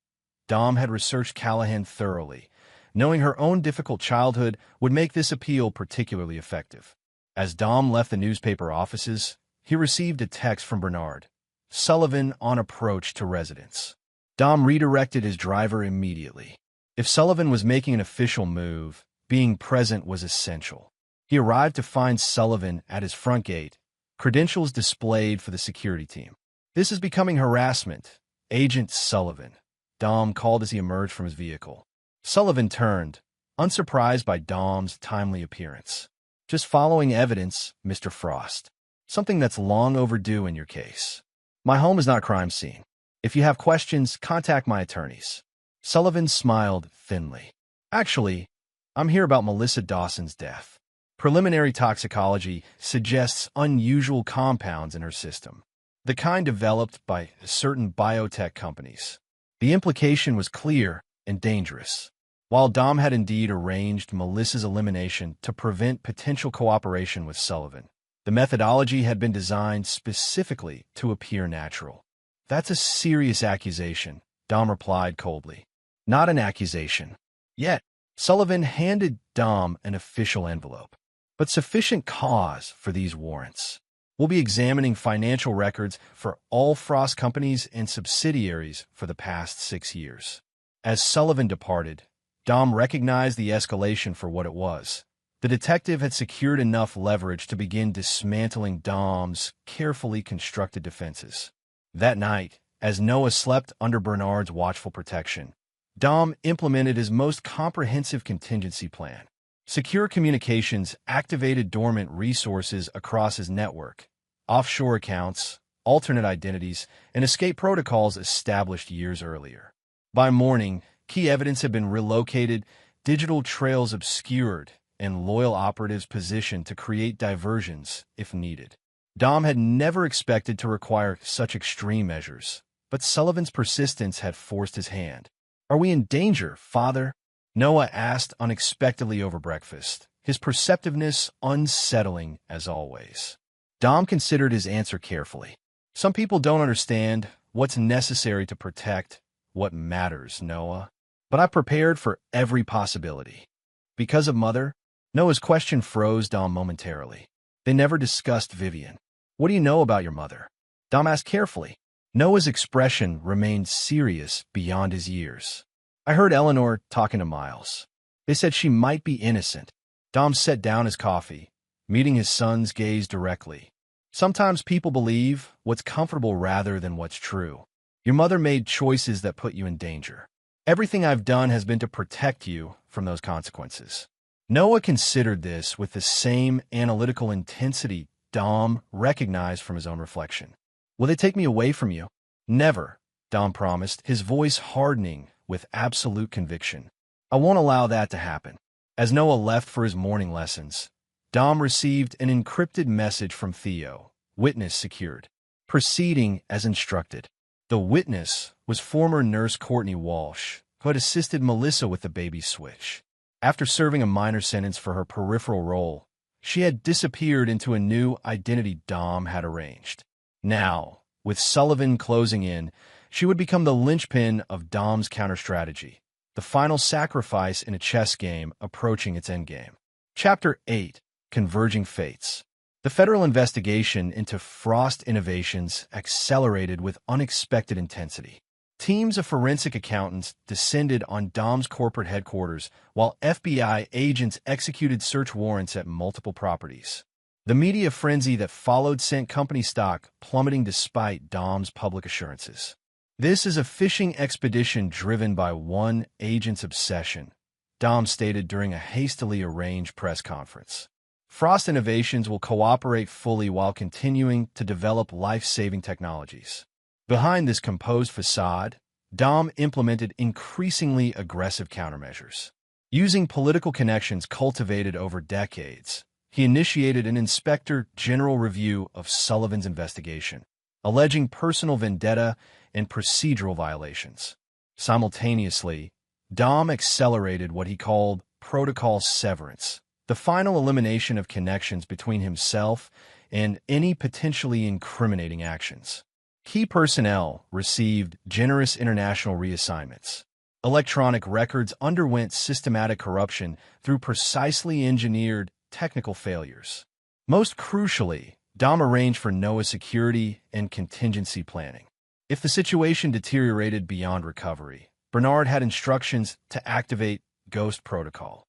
Dom had researched Callahan thoroughly, knowing her own difficult childhood would make this appeal particularly effective. As Dom left the newspaper offices, he received a text from Bernard. Sullivan on approach to residence. Dom redirected his driver immediately. If Sullivan was making an official move, being present was essential. He arrived to find Sullivan at his front gate, credentials displayed for the security team. This is becoming harassment, Agent Sullivan, Dom called as he emerged from his vehicle. Sullivan turned, unsurprised by Dom's timely appearance. Just following evidence, Mr. Frost. Something that's long overdue in your case. My home is not a crime scene. If you have questions, contact my attorneys. Sullivan smiled thinly. Actually, I'm here about Melissa Dawson's death. Preliminary toxicology suggests unusual compounds in her system, the kind developed by certain biotech companies. The implication was clear and dangerous. While Dom had indeed arranged Melissa's elimination to prevent potential cooperation with Sullivan, the methodology had been designed specifically to appear natural. "That's a serious accusation," Dom replied coldly. "Not an accusation. Yet." Sullivan handed Dom an official envelope. "But sufficient cause for these warrants. We'll be examining financial records for all Frost companies and subsidiaries for the past 6 years." As Sullivan departed, Dom recognized the escalation for what it was. The detective had secured enough leverage to begin dismantling Dom's carefully constructed defenses. That night, as Noah slept under Bernard's watchful protection, Dom implemented his most comprehensive contingency plan. Secure communications activated dormant resources across his network, offshore accounts, alternate identities, and escape protocols established years earlier. By morning, key evidence had been relocated, digital trails obscured, and loyal operatives positioned to create diversions if needed. Dom had never expected to require such extreme measures, but Sullivan's persistence had forced his hand. "Are we in danger, Father?" Noah asked unexpectedly over breakfast, his perceptiveness unsettling as always. Dom considered his answer carefully. "Some people don't understand what's necessary to protect what matters, Noah. But I prepared for every possibility." "Because of Mother?" Noah's question froze Dom momentarily. They never discussed Vivian. "What do you know about your mother?" Dom asked carefully. Noah's expression remained serious beyond his years. "I heard Eleanor talking to Miles. They said she might be innocent." Dom set down his coffee, meeting his son's gaze directly. "Sometimes people believe what's comfortable rather than what's true. Your mother made choices that put you in danger. Everything I've done has been to protect you from those consequences." Noah considered this with the same analytical intensity Dom recognized from his own reflection. "Will they take me away from you?" "Never," Dom promised, his voice hardening with absolute conviction. "I won't allow that to happen." As Noah left for his morning lessons, Dom received an encrypted message from Theo, witness secured. Proceeding as instructed. The witness was former nurse Courtney Walsh, who had assisted Melissa with the baby switch. After serving a minor sentence for her peripheral role, she had disappeared into a new identity Dom had arranged. Now, with Sullivan closing in, she would become the linchpin of Dom's counter-strategy, the final sacrifice in a chess game approaching its endgame. Chapter 8. Converging Fates. The federal investigation into Frost Innovations accelerated with unexpected intensity. Teams of forensic accountants descended on Dom's corporate headquarters, while FBI agents executed search warrants at multiple properties. The media frenzy that followed sent company stock plummeting despite Dom's public assurances. "This is a fishing expedition driven by one agent's obsession," Dom stated during a hastily arranged press conference. "Frost Innovations will cooperate fully while continuing to develop life-saving technologies." Behind this composed facade, Dom implemented increasingly aggressive countermeasures. Using political connections cultivated over decades, he initiated an inspector general review of Sullivan's investigation, alleging personal vendetta and procedural violations. Simultaneously, Dom accelerated what he called protocol severance, the final elimination of connections between himself and any potentially incriminating actions. Key personnel received generous international reassignments. Electronic records underwent systematic corruption through precisely engineered technical failures. Most crucially, Dom arranged for Noah's security and contingency planning. If the situation deteriorated beyond recovery, Bernard had instructions to activate Ghost Protocol,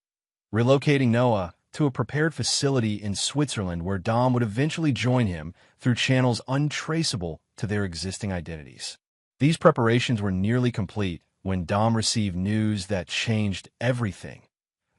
relocating Noah to a prepared facility in Switzerland where Dom would eventually join him through channels untraceable to their existing identities. These preparations were nearly complete when Dom received news that changed everything.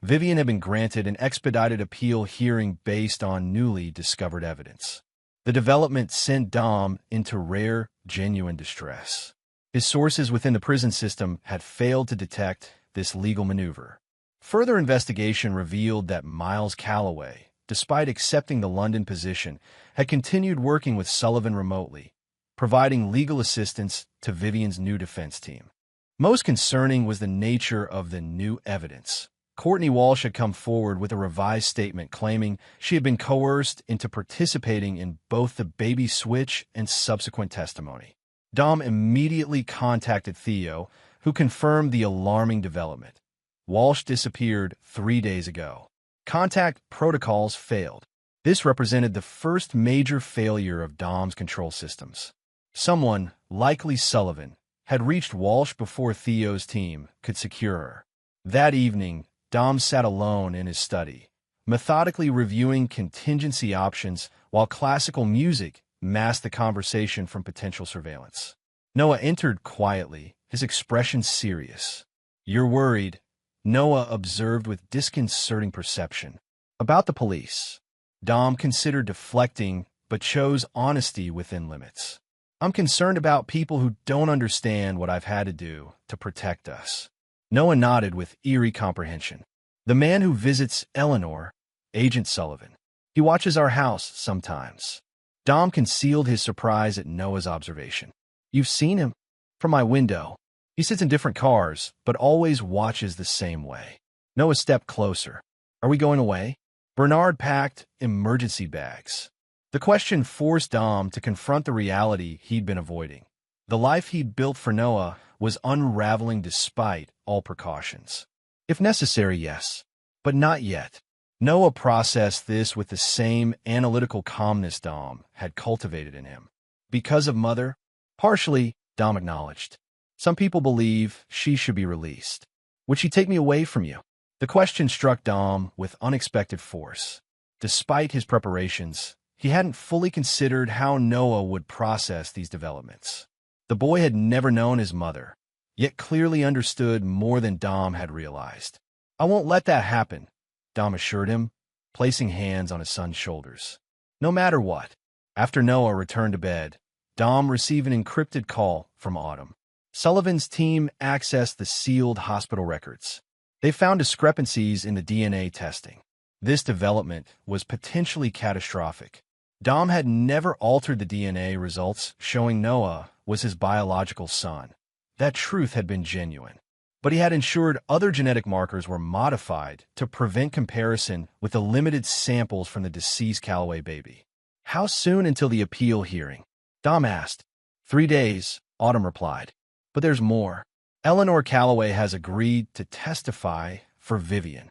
Vivian had been granted an expedited appeal hearing based on newly discovered evidence. The development sent Dom into rare, genuine distress. His sources within the prison system had failed to detect this legal maneuver. Further investigation revealed that Miles Calloway, despite accepting the London position, had continued working with Sullivan remotely, providing legal assistance to Vivian's new defense team. Most concerning was the nature of the new evidence. Courtney Walsh had come forward with a revised statement claiming she had been coerced into participating in both the baby switch and subsequent testimony. Dom immediately contacted Theo, who confirmed the alarming development. Walsh disappeared 3 days ago. Contact protocols failed. This represented the first major failure of Dom's control systems. Someone, likely Sullivan, had reached Walsh before Theo's team could secure her. That evening, Dom sat alone in his study, methodically reviewing contingency options while classical music masked the conversation from potential surveillance. Noah entered quietly, his expression serious. "You're worried," Noah observed with disconcerting perception. "About the police." Dom considered deflecting, but chose honesty within limits. "I'm concerned about people who don't understand what I've had to do to protect us." Noah nodded with eerie comprehension. "The man who visits Eleanor, Agent Sullivan. He watches our house sometimes." Dom concealed his surprise at Noah's observation. "You've seen him?" "From my window. He sits in different cars, but always watches the same way." Noah stepped closer. "Are we going away?" Bernard packed emergency bags. The question forced Dom to confront the reality he'd been avoiding. The life he'd built for Noah was unraveling despite all precautions. "If necessary, yes. But not yet." Noah processed this with the same analytical calmness Dom had cultivated in him. "Because of Mother?" "Partially," Dom acknowledged. "Some people believe she should be released." "Would she take me away from you?" The question struck Dom with unexpected force. Despite his preparations, he hadn't fully considered how Noah would process these developments. The boy had never known his mother, yet clearly understood more than Dom had realized. "I won't let that happen," Dom assured him, placing hands on his son's shoulders. "No matter what." After Noah returned to bed, Dom received an encrypted call from Autumn. Sullivan's team accessed the sealed hospital records. They found discrepancies in the DNA testing. This development was potentially catastrophic. Dom had never altered the DNA results, showing Noah was his biological son. That truth had been genuine. But he had ensured other genetic markers were modified to prevent comparison with the limited samples from the deceased Calloway baby. "How soon until the appeal hearing?" Dom asked. 3 days, Autumn replied. "But there's more. Eleanor Calloway has agreed to testify for Vivian."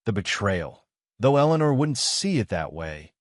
The betrayal, though Eleanor wouldn't see it that way,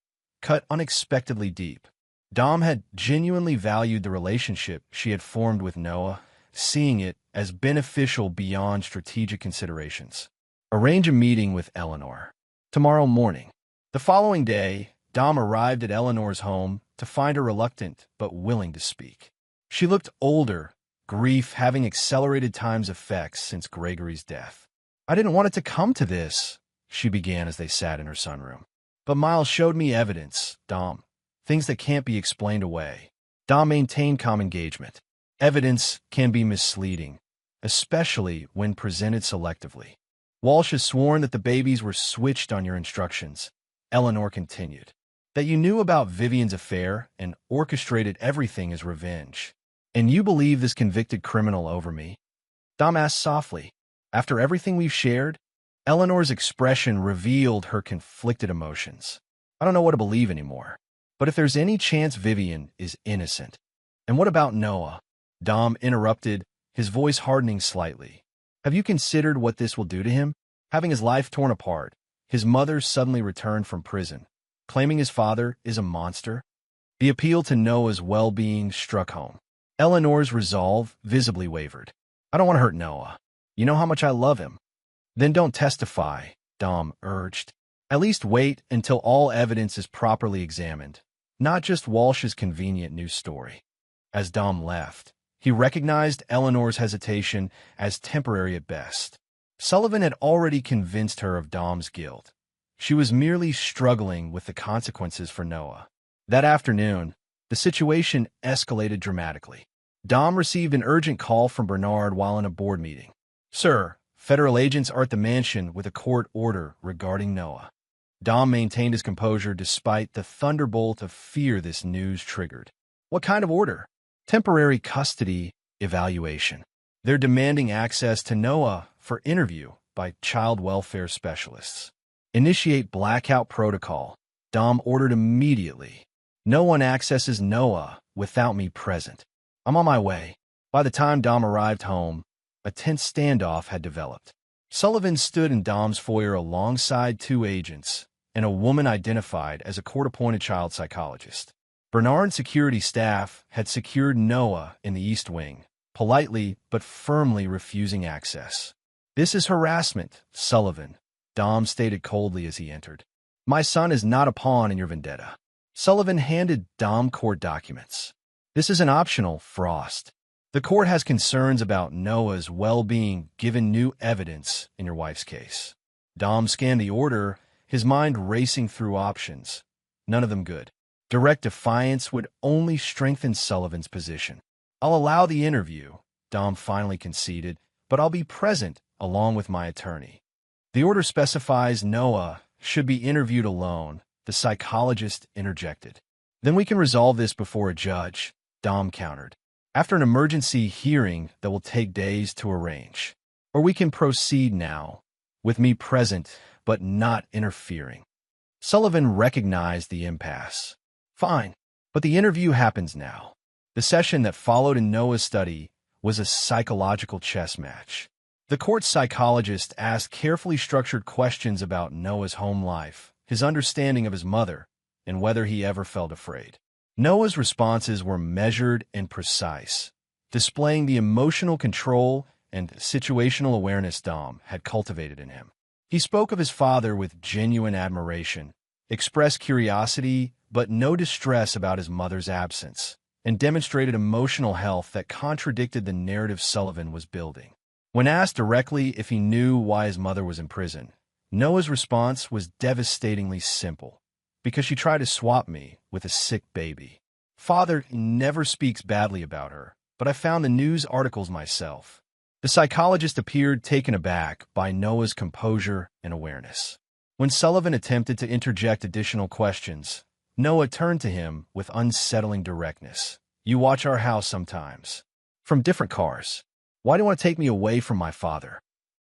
cut unexpectedly deep. Dom had genuinely valued the relationship she had formed with Noah, seeing it as beneficial beyond strategic considerations. "Arrange a meeting with Eleanor tomorrow morning." The following day, Dom arrived at Eleanor's home to find her reluctant but willing to speak. She looked older, grief having accelerated time's effects since Gregory's death. "I didn't want it to come to this," she began as they sat in her sunroom. "But Miles showed me evidence, Dom. Things that can't be explained away." Dom maintained calm engagement. "Evidence can be misleading, especially when presented selectively. Walsh has sworn that the babies were switched on your instructions," Eleanor continued. "That you knew about Vivian's affair and orchestrated everything as revenge. And you believe this convicted criminal over me?" Dom asked softly. "After everything we've shared?" Eleanor's expression revealed her conflicted emotions. "I don't know what to believe anymore. But if there's any chance Vivian is innocent." "And what about Noah?" Dom interrupted, his voice hardening slightly. "Have you considered what this will do to him? Having his life torn apart, his mother suddenly returned from prison, claiming his father is a monster?" The appeal to Noah's well-being struck home. Eleanor's resolve visibly wavered. "I don't want to hurt Noah. You know how much I love him." "Then don't testify," Dom urged. "At least wait until all evidence is properly examined, not just Walsh's convenient news story." As Dom left, he recognized Eleanor's hesitation as temporary at best. Sullivan had already convinced her of Dom's guilt. She was merely struggling with the consequences for Noah. That afternoon, the situation escalated dramatically. Dom received an urgent call from Bernard while in a board meeting. "Sir, federal agents are at the mansion with a court order regarding Noah." Dom maintained his composure despite the thunderbolt of fear this news triggered. What kind of order? Temporary custody evaluation. They're demanding access to Noah for interview by child welfare specialists. Initiate blackout protocol. Dom ordered immediately. No one accesses Noah without me present. I'm on my way. By the time Dom arrived home, a tense standoff had developed. Sullivan stood in Dom's foyer alongside two agents and a woman identified as a court-appointed child psychologist. Bernard's security staff had secured Noah in the East Wing, politely but firmly refusing access. "This is harassment, Sullivan," Dom stated coldly as he entered. "My son is not a pawn in your vendetta." Sullivan handed Dom court documents. "This isn't optional, Frost. The court has concerns about Noah's well-being given new evidence in your wife's case." Dom scanned the order, his mind racing through options. None of them good. Direct defiance would only strengthen Sullivan's position. "I'll allow the interview," Dom finally conceded, "but I'll be present along with my attorney." "The order specifies Noah should be interviewed alone," the psychologist interjected. "Then we can resolve this before a judge," Dom countered. "After an emergency hearing that will take days to arrange. Or we can proceed now, with me present but not interfering." Sullivan recognized the impasse. "Fine, but the interview happens now." The session that followed in Noah's study was a psychological chess match. The court psychologist asked carefully structured questions about Noah's home life, his understanding of his mother, and whether he ever felt afraid. Noah's responses were measured and precise, displaying the emotional control and situational awareness Dom had cultivated in him. He spoke of his father with genuine admiration, expressed curiosity but no distress about his mother's absence, and demonstrated emotional health that contradicted the narrative Sullivan was building. When asked directly if he knew why his mother was in prison, Noah's response was devastatingly simple: "Because she tried to swap me with a sick baby. Father never speaks badly about her, but I found the news articles myself." The psychologist appeared taken aback by Noah's composure and awareness. When Sullivan attempted to interject additional questions, Noah turned to him with unsettling directness. "You watch our house sometimes. From different cars. Why do you want to take me away from my father?"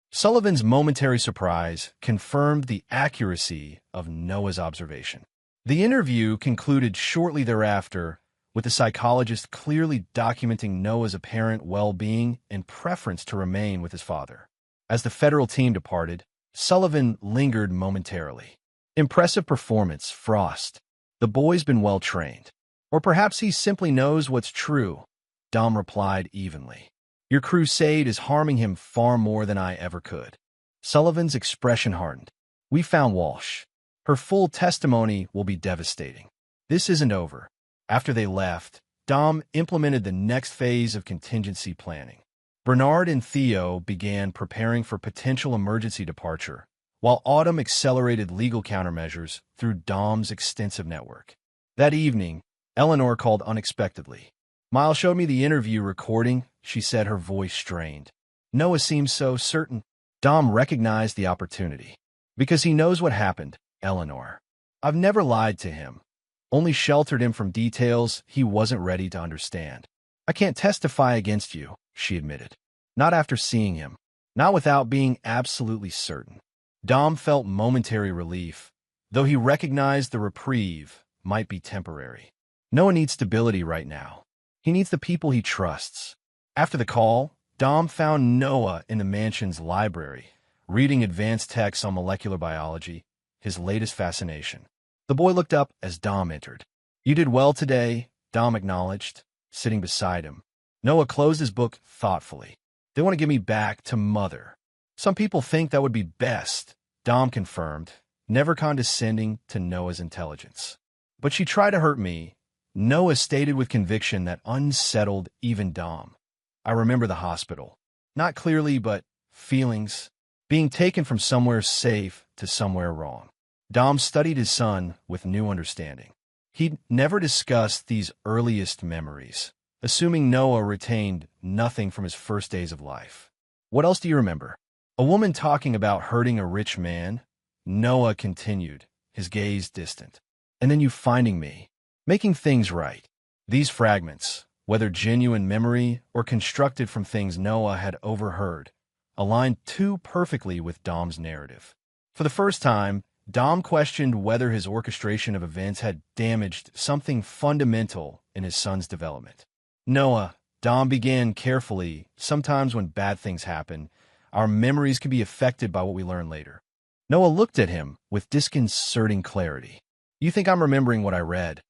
Sullivan's momentary surprise confirmed the accuracy of Noah's observation. The interview concluded shortly thereafter, with the psychologist clearly documenting Noah's apparent well-being and preference to remain with his father. As the federal team departed, Sullivan lingered momentarily. "Impressive performance, Frost. The boy's been well-trained. Or perhaps he simply knows what's true," Dom replied evenly. "Your crusade is harming him far more than I ever could." Sullivan's expression hardened. "We found Walsh. Her full testimony will be devastating. This isn't over." After they left, Dom implemented the next phase of contingency planning. Bernard and Theo began preparing for potential emergency departure, while Autumn accelerated legal countermeasures through Dom's extensive network. That evening, Eleanor called unexpectedly. "Miles showed me the interview recording," she said, her voice strained. "Noah seems so certain." Dom recognized the opportunity. "Because he knows what happened, Eleanor. I've never lied to him. Only sheltered him from details he wasn't ready to understand. I can't testify against you," she admitted. "Not after seeing him. Not without being absolutely certain." Dom felt momentary relief, though he recognized the reprieve might be temporary. Noah needs stability right now. He needs the people he trusts. After the call, Dom found Noah in the mansion's library, reading advanced texts on molecular biology, his latest fascination. The boy looked up as Dom entered. "You did well today," Dom acknowledged, sitting beside him. Noah closed his book thoughtfully. "They want to give me back to Mother." "Some people think that would be best," Dom confirmed, never condescending to Noah's intelligence. "But she tried to hurt me," Noah stated with conviction that unsettled even Dom. "I remember the hospital. Not clearly, but feelings. Being taken from somewhere safe to somewhere wrong." Dom studied his son with new understanding. He'd never discussed these earliest memories, assuming Noah retained nothing from his first days of life. "What else do you remember?" "A woman talking about hurting a rich man," Noah continued, his gaze distant. And then you finding me, making things right. These fragments, whether genuine memory or constructed from things Noah had overheard, aligned too perfectly with Dom's narrative. For the first time, Dom questioned whether his orchestration of events had damaged something fundamental in his son's development. Noah, Dom began carefully, sometimes when bad things happen, our memories can be affected by what we learn later. Noah looked at him with disconcerting clarity. You think I'm remembering what I read,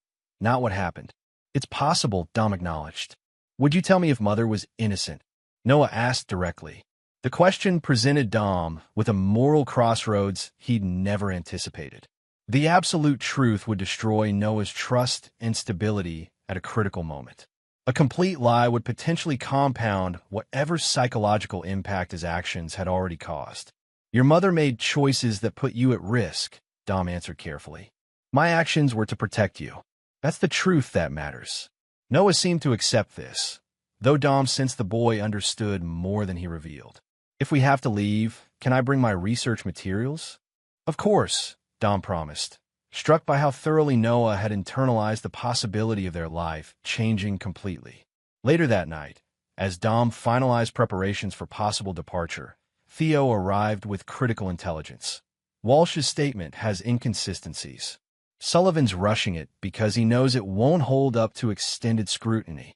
not what happened. It's possible, Dom acknowledged. Would you tell me if Mother was innocent? Noah asked directly. The question presented Dom with a moral crossroads he'd never anticipated. The absolute truth would destroy Noah's trust and stability at a critical moment. A complete lie would potentially compound whatever psychological impact his actions had already caused. Your mother made choices that put you at risk, Dom answered carefully. My actions were to protect you. That's the truth that matters. Noah seemed to accept this, though Dom sensed the boy understood more than he revealed. If we have to leave, can I bring my research materials? Of course, Dom promised, struck by how thoroughly Noah had internalized the possibility of their life changing completely. Later that night, as Dom finalized preparations for possible departure, Theo arrived with critical intelligence. Walsh's statement has inconsistencies. Sullivan's rushing it because he knows it won't hold up to extended scrutiny.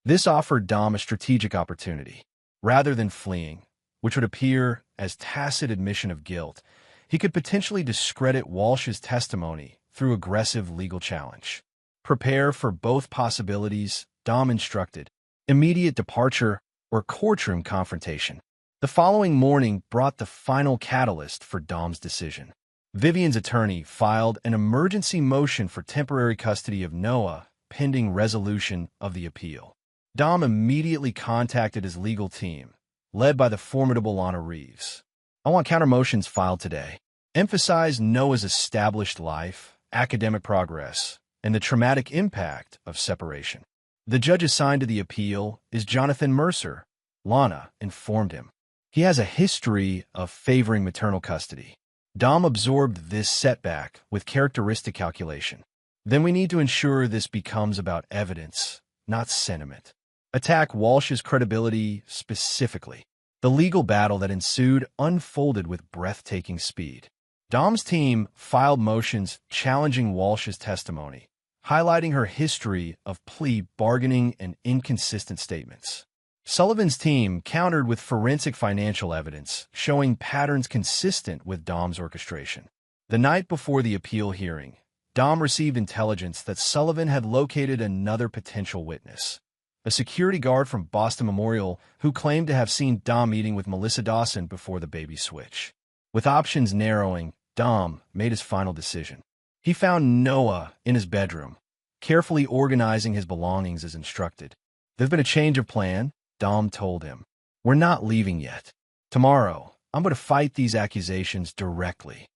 This offered Dom a strategic opportunity. Rather than fleeing, which would appear as tacit admission of guilt, he could potentially discredit Walsh's testimony through aggressive legal challenge. Prepare for both possibilities, Dom instructed, immediate departure or courtroom confrontation. The following morning brought the final catalyst for Dom's decision. Vivian's attorney filed an emergency motion for temporary custody of Noah pending resolution of the appeal. Dom immediately contacted his legal team, led by the formidable Lana Reeves. I want counter-motions filed today. Emphasize Noah's established life, academic progress, and the traumatic impact of separation. The judge assigned to the appeal is Jonathan Mercer, Lana informed him. He has a history of favoring maternal custody. Dom absorbed this setback with characteristic calculation. Then we need to ensure this becomes about evidence, not sentiment. Attack Walsh's credibility specifically. The legal battle that ensued unfolded with breathtaking speed. Dom's team filed motions challenging Walsh's testimony, highlighting her history of plea bargaining and inconsistent statements. Sullivan's team countered with forensic financial evidence, showing patterns consistent with Dom's orchestration. The night before the appeal hearing, Dom received intelligence that Sullivan had located another potential witness, a security guard from Boston Memorial who claimed to have seen Dom meeting with Melissa Dawson before the baby switch. With options narrowing, Dom made his final decision. He found Noah in his bedroom, carefully organizing his belongings as instructed. There's been a change of plan, Dom told him. We're not leaving yet. Tomorrow, I'm going to fight these accusations directly.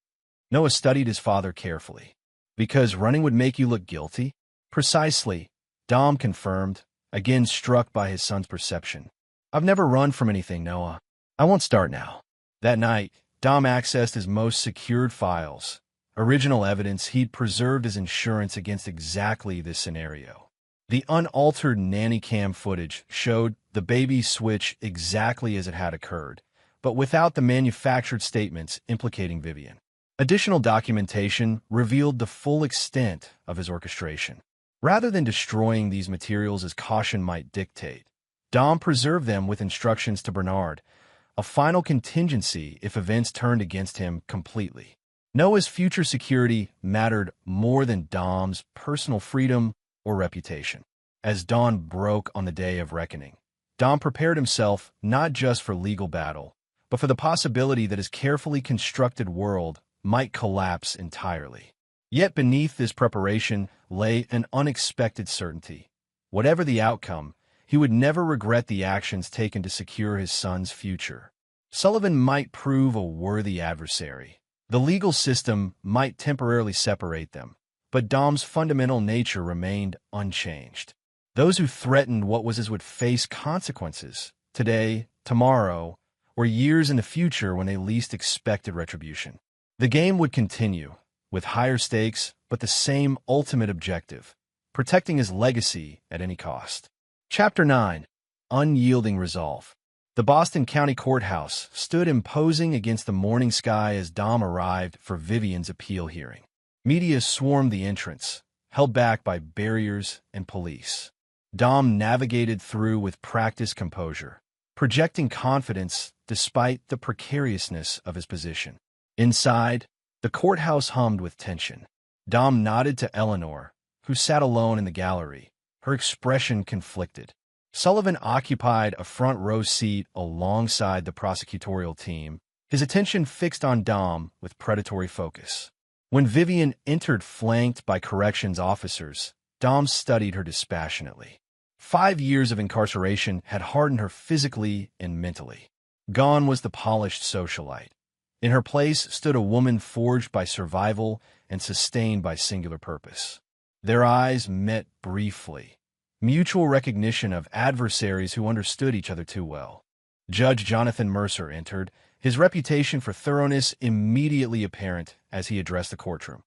Noah studied his father carefully. Because running would make you look guilty? Precisely, Dom confirmed, again struck by his son's perception. I've never run from anything, Noah. I won't start now. That night, Dom accessed his most secured files, original evidence he'd preserved as insurance against exactly this scenario. The unaltered nanny cam footage showed the baby switch exactly as it had occurred, but without the manufactured statements implicating Vivian. Additional documentation revealed the full extent of his orchestration. Rather than destroying these materials as caution might dictate, Dom preserved them with instructions to Bernard, a final contingency if events turned against him completely. Noah's future security mattered more than Dom's personal freedom or reputation. As dawn broke on the day of reckoning, Dom prepared himself not just for legal battle, but for the possibility that his carefully constructed world might collapse entirely. Yet beneath this preparation lay an unexpected certainty. Whatever the outcome, he would never regret the actions taken to secure his son's future. Sullivan might prove a worthy adversary. The legal system might temporarily separate them, but Dom's fundamental nature remained unchanged. Those who threatened what was his would face consequences, today, tomorrow, or years in the future when they least expected retribution. The game would continue, with higher stakes but the same ultimate objective, protecting his legacy at any cost. Chapter 9. Unyielding Resolve. The Boston County Courthouse stood imposing against the morning sky as Dom arrived for Vivian's appeal hearing. Media swarmed the entrance, held back by barriers and police. Dom navigated through with practiced composure, projecting confidence despite the precariousness of his position. Inside, the courthouse hummed with tension. Dom nodded to Eleanor, who sat alone in the gallery, her expression conflicted. Sullivan occupied a front-row seat alongside the prosecutorial team, his attention fixed on Dom with predatory focus. When Vivian entered flanked by corrections officers, Dom studied her dispassionately. 5 years of incarceration had hardened her physically and mentally. Gone was the polished socialite. In her place stood a woman forged by survival and sustained by singular purpose. Their eyes met briefly. Mutual recognition of adversaries who understood each other too well. Judge Jonathan Mercer entered, his reputation for thoroughness immediately apparent as he addressed the courtroom.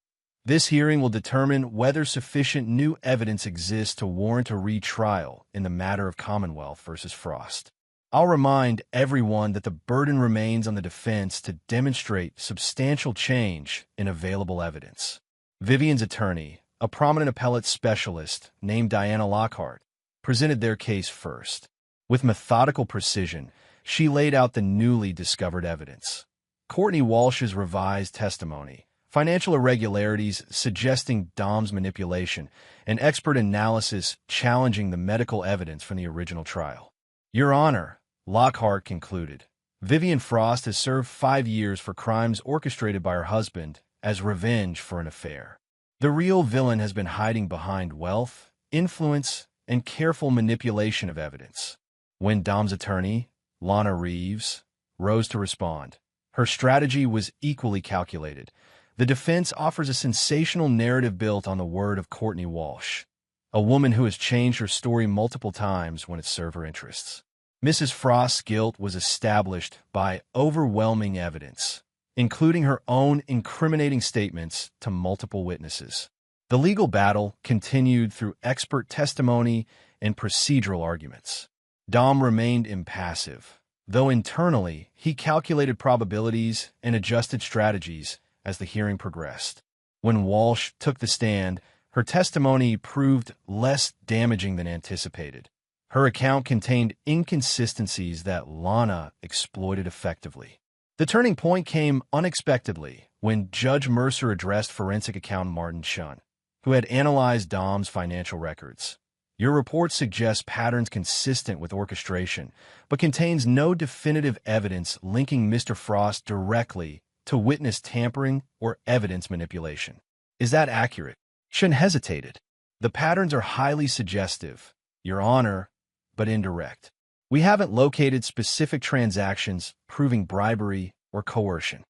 This hearing will determine whether sufficient new evidence exists to warrant a retrial in the matter of Commonwealth versus Frost. I'll remind everyone that the burden remains on the defense to demonstrate substantial change in available evidence. Vivian's attorney, a prominent appellate specialist named Diana Lockhart, presented their case first. With methodical precision, she laid out the newly discovered evidence. Courtney Walsh's revised testimony, financial irregularities suggesting Dom's manipulation, and expert analysis challenging the medical evidence from the original trial. Your Honor, Lockhart concluded, Vivian Frost has served 5 years for crimes orchestrated by her husband as revenge for an affair. The real villain has been hiding behind wealth, influence, and careful manipulation of evidence. When Dom's attorney, Lana Reeves, rose to respond, her strategy was equally calculated. The defense offers a sensational narrative built on the word of Courtney Walsh, a woman who has changed her story multiple times when it served her interests. Mrs. Frost's guilt was established by overwhelming evidence, including her own incriminating statements to multiple witnesses. The legal battle continued through expert testimony and procedural arguments. Dom remained impassive, though internally he calculated probabilities and adjusted strategies as the hearing progressed. When Walsh took the stand, her testimony proved less damaging than anticipated. Her account contained inconsistencies that Lana exploited effectively. The turning point came unexpectedly when Judge Mercer addressed forensic accountant Martin Shun, who had analyzed Dom's financial records. Your report suggests patterns consistent with orchestration, but contains no definitive evidence linking Mr. Frost directly to witness tampering or evidence manipulation. Is that accurate? Shun hesitated. The patterns are highly suggestive, Your Honor, but indirect. We haven't located specific transactions proving bribery or coercion.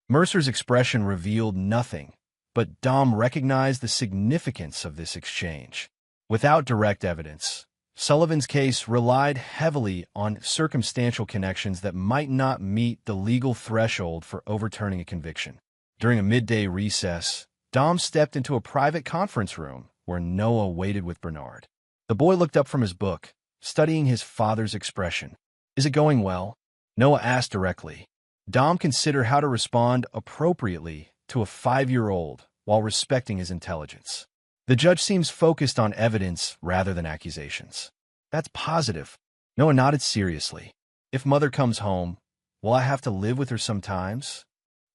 Mercer's expression revealed nothing, but Dom recognized the significance of this exchange. Without direct evidence, Sullivan's case relied heavily on circumstantial connections that might not meet the legal threshold for overturning a conviction. During a midday recess, Dom stepped into a private conference room where Noah waited with Bernard. The boy looked up from his book, studying his father's expression. Is it going well? Noah asked directly. Dom considered how to respond appropriately to a 5-year-old while respecting his intelligence. The judge seems focused on evidence rather than accusations. That's positive. Noah nodded seriously. If mother comes home, will I have to live with her sometimes?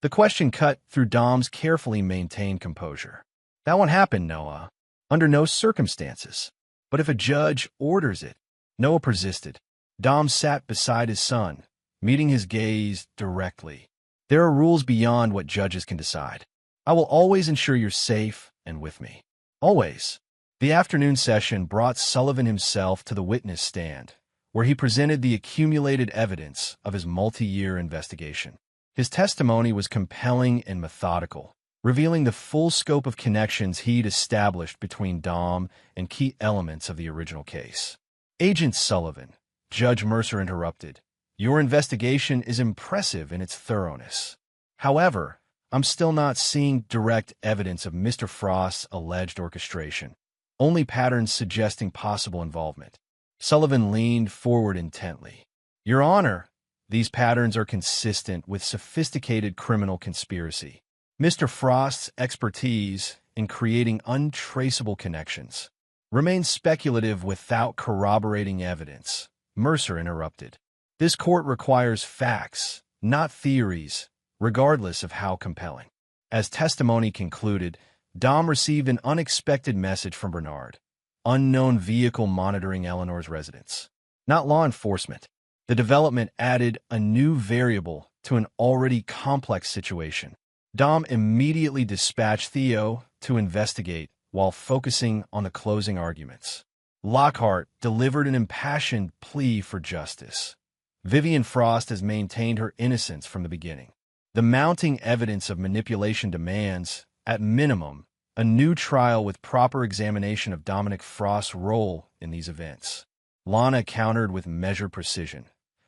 The question cut through Dom's carefully maintained composure. That won't happen, Noah. Under no circumstances. But if a judge orders it, Noah persisted. Dom sat beside his son, meeting his gaze directly. There are rules beyond what judges can decide. I will always ensure you're safe and with me. Always. The afternoon session brought Sullivan himself to the witness stand, where he presented the accumulated evidence of his multi-year investigation. His testimony was compelling and methodical, revealing the full scope of connections he'd established between Dom and key elements of the original case. Agent Sullivan, Judge Mercer interrupted, your investigation is impressive in its thoroughness. However, I'm still not seeing direct evidence of Mr. Frost's alleged orchestration, only patterns suggesting possible involvement. Sullivan leaned forward intently. Your Honor, these patterns are consistent with sophisticated criminal conspiracy. Mr. Frost's expertise in creating untraceable connections remains speculative without corroborating evidence. Mercer interrupted. This court requires facts, not theories, regardless of how compelling. As testimony concluded, Dom received an unexpected message from Bernard. Unknown vehicle monitoring Eleanor's residence. Not law enforcement. The development added a new variable to an already complex situation. Dom immediately dispatched Theo to investigate while focusing on the closing arguments. Lockhart delivered an impassioned plea for justice. Vivian Frost has maintained her innocence from the beginning. The mounting evidence of manipulation demands, at minimum, a new trial with proper examination of Dominic Frost's role in these events. Lana countered with measured precision.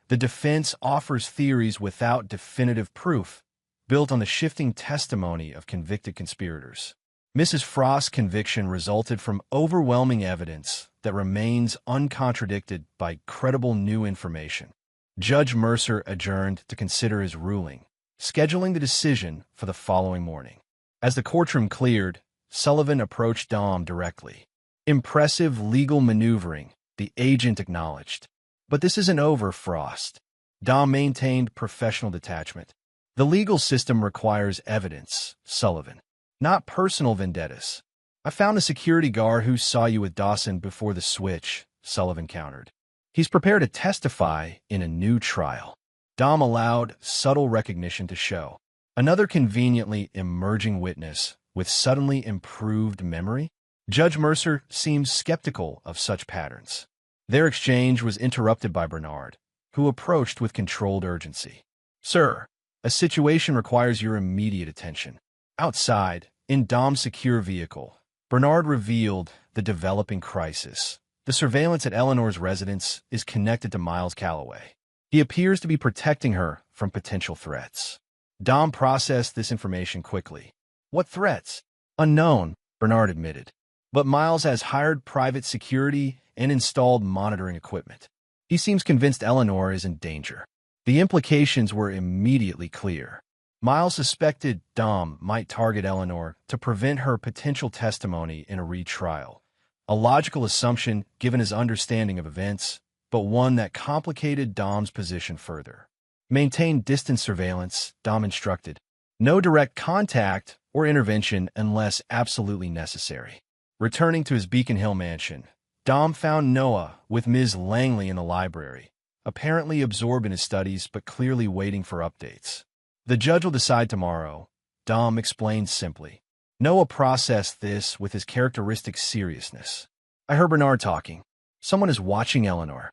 The defense offers theories without definitive proof, built on the shifting testimony of convicted conspirators. Mrs. Frost's conviction resulted from overwhelming evidence that remains uncontradicted by credible new information. Judge Mercer adjourned to consider his ruling, scheduling the decision for the following morning. As the courtroom cleared, Sullivan approached Dom directly. Impressive legal maneuvering, the agent acknowledged. But this isn't over, Frost. Dom maintained professional detachment. The legal system requires evidence, Sullivan, not personal vendettas. I found a security guard who saw you with Dawson before the switch, Sullivan countered. He's prepared to testify in a new trial. Dom allowed subtle recognition to show. Another conveniently emerging witness with suddenly improved memory? Judge Mercer seems skeptical of such patterns. Their exchange was interrupted by Bernard, who approached with controlled urgency. Sir, a situation requires your immediate attention. Outside, in Dom's secure vehicle, Bernard revealed the developing crisis. The surveillance at Eleanor's residence is connected to Miles Calloway. He appears to be protecting her from potential threats. Dom processed this information quickly. What threats? Unknown, Bernard admitted. But Miles has hired private security and installed monitoring equipment. He seems convinced Eleanor is in danger. The implications were immediately clear. Miles suspected Dom might target Eleanor to prevent her potential testimony in a retrial. A logical assumption given his understanding of events, but one that complicated Dom's position further. Maintain distance surveillance, Dom instructed. No direct contact or intervention unless absolutely necessary. Returning to his Beacon Hill mansion, Dom found Noah with Ms. Langley in the library, apparently absorbed in his studies but clearly waiting for updates. The judge will decide tomorrow, Dom explained simply. Noah processed this with his characteristic seriousness. I heard Bernard talking. Someone is watching Eleanor.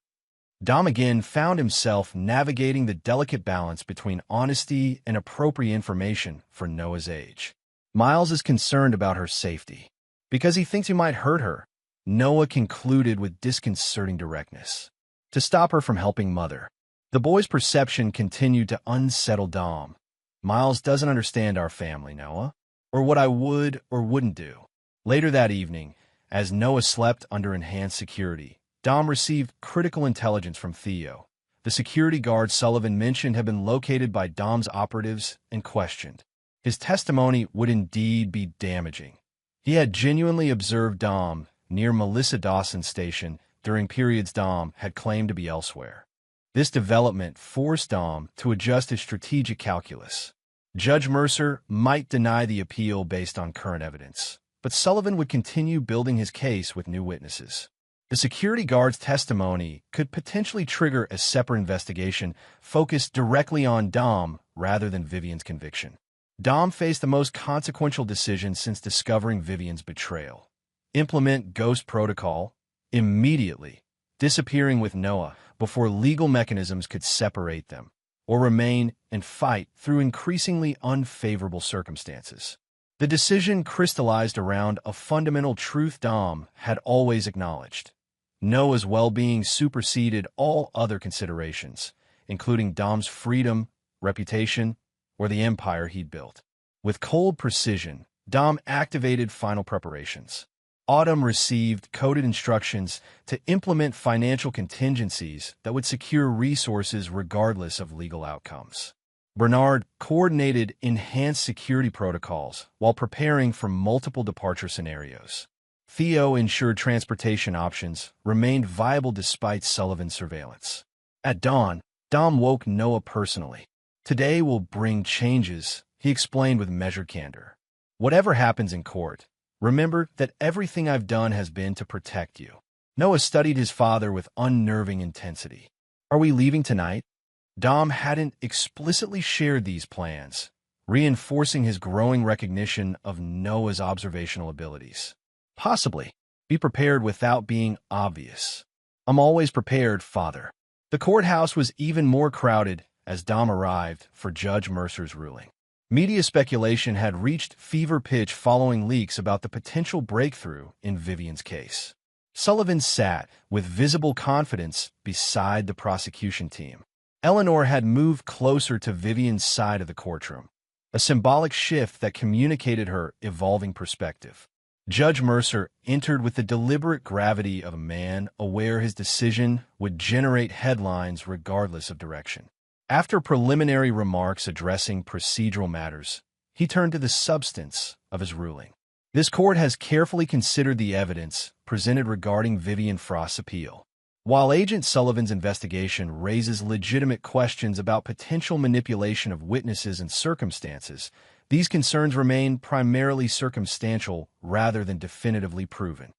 Dom again found himself navigating the delicate balance between honesty and appropriate information for Noah's age. Miles is concerned about her safety. Because he thinks he might hurt her, Noah concluded with disconcerting directness. To stop her from helping Mother. The boy's perception continued to unsettle Dom. Miles doesn't understand our family, Noah, or what I would or wouldn't do. Later that evening, as Noah slept under enhanced security, Dom received critical intelligence from Theo. The security guard Sullivan mentioned had been located by Dom's operatives and questioned. His testimony would indeed be damaging. He had genuinely observed Dom near Melissa Dawson's station during periods Dom had claimed to be elsewhere. This development forced Dom to adjust his strategic calculus. Judge Mercer might deny the appeal based on current evidence, but Sullivan would continue building his case with new witnesses. The security guard's testimony could potentially trigger a separate investigation focused directly on Dom rather than Vivian's conviction. Dom faced the most consequential decision since discovering Vivian's betrayal. Implement Ghost Protocol immediately, disappearing with Noah before legal mechanisms could separate them, or remain and fight through increasingly unfavorable circumstances. The decision crystallized around a fundamental truth Dom had always acknowledged. Noah's well-being superseded all other considerations, including Dom's freedom, reputation, or the empire he'd built. With cold precision, Dom activated final preparations. Autumn received coded instructions to implement financial contingencies that would secure resources regardless of legal outcomes. Bernard coordinated enhanced security protocols while preparing for multiple departure scenarios. Theo ensured transportation options remained viable despite Sullivan's surveillance. At dawn, Dom woke Noah personally. "Today will bring changes," he explained with measured candor. "Whatever happens in court, remember that everything I've done has been to protect you." Noah studied his father with unnerving intensity. "Are we leaving tonight?" Dom hadn't explicitly shared these plans, reinforcing his growing recognition of Noah's observational abilities. "Possibly. Be prepared without being obvious." "I'm always prepared, father." The courthouse was even more crowded as Dom arrived for Judge Mercer's ruling. Media speculation had reached fever pitch following leaks about the potential breakthrough in Vivian's case. Sullivan sat with visible confidence beside the prosecution team. Eleanor had moved closer to Vivian's side of the courtroom, a symbolic shift that communicated her evolving perspective. Judge Mercer entered with the deliberate gravity of a man aware his decision would generate headlines regardless of direction. After preliminary remarks addressing procedural matters, he turned to the substance of his ruling. "This court has carefully considered the evidence presented regarding Vivian Frost's appeal. While Agent Sullivan's investigation raises legitimate questions about potential manipulation of witnesses and circumstances, these concerns remain primarily circumstantial rather than definitively proven."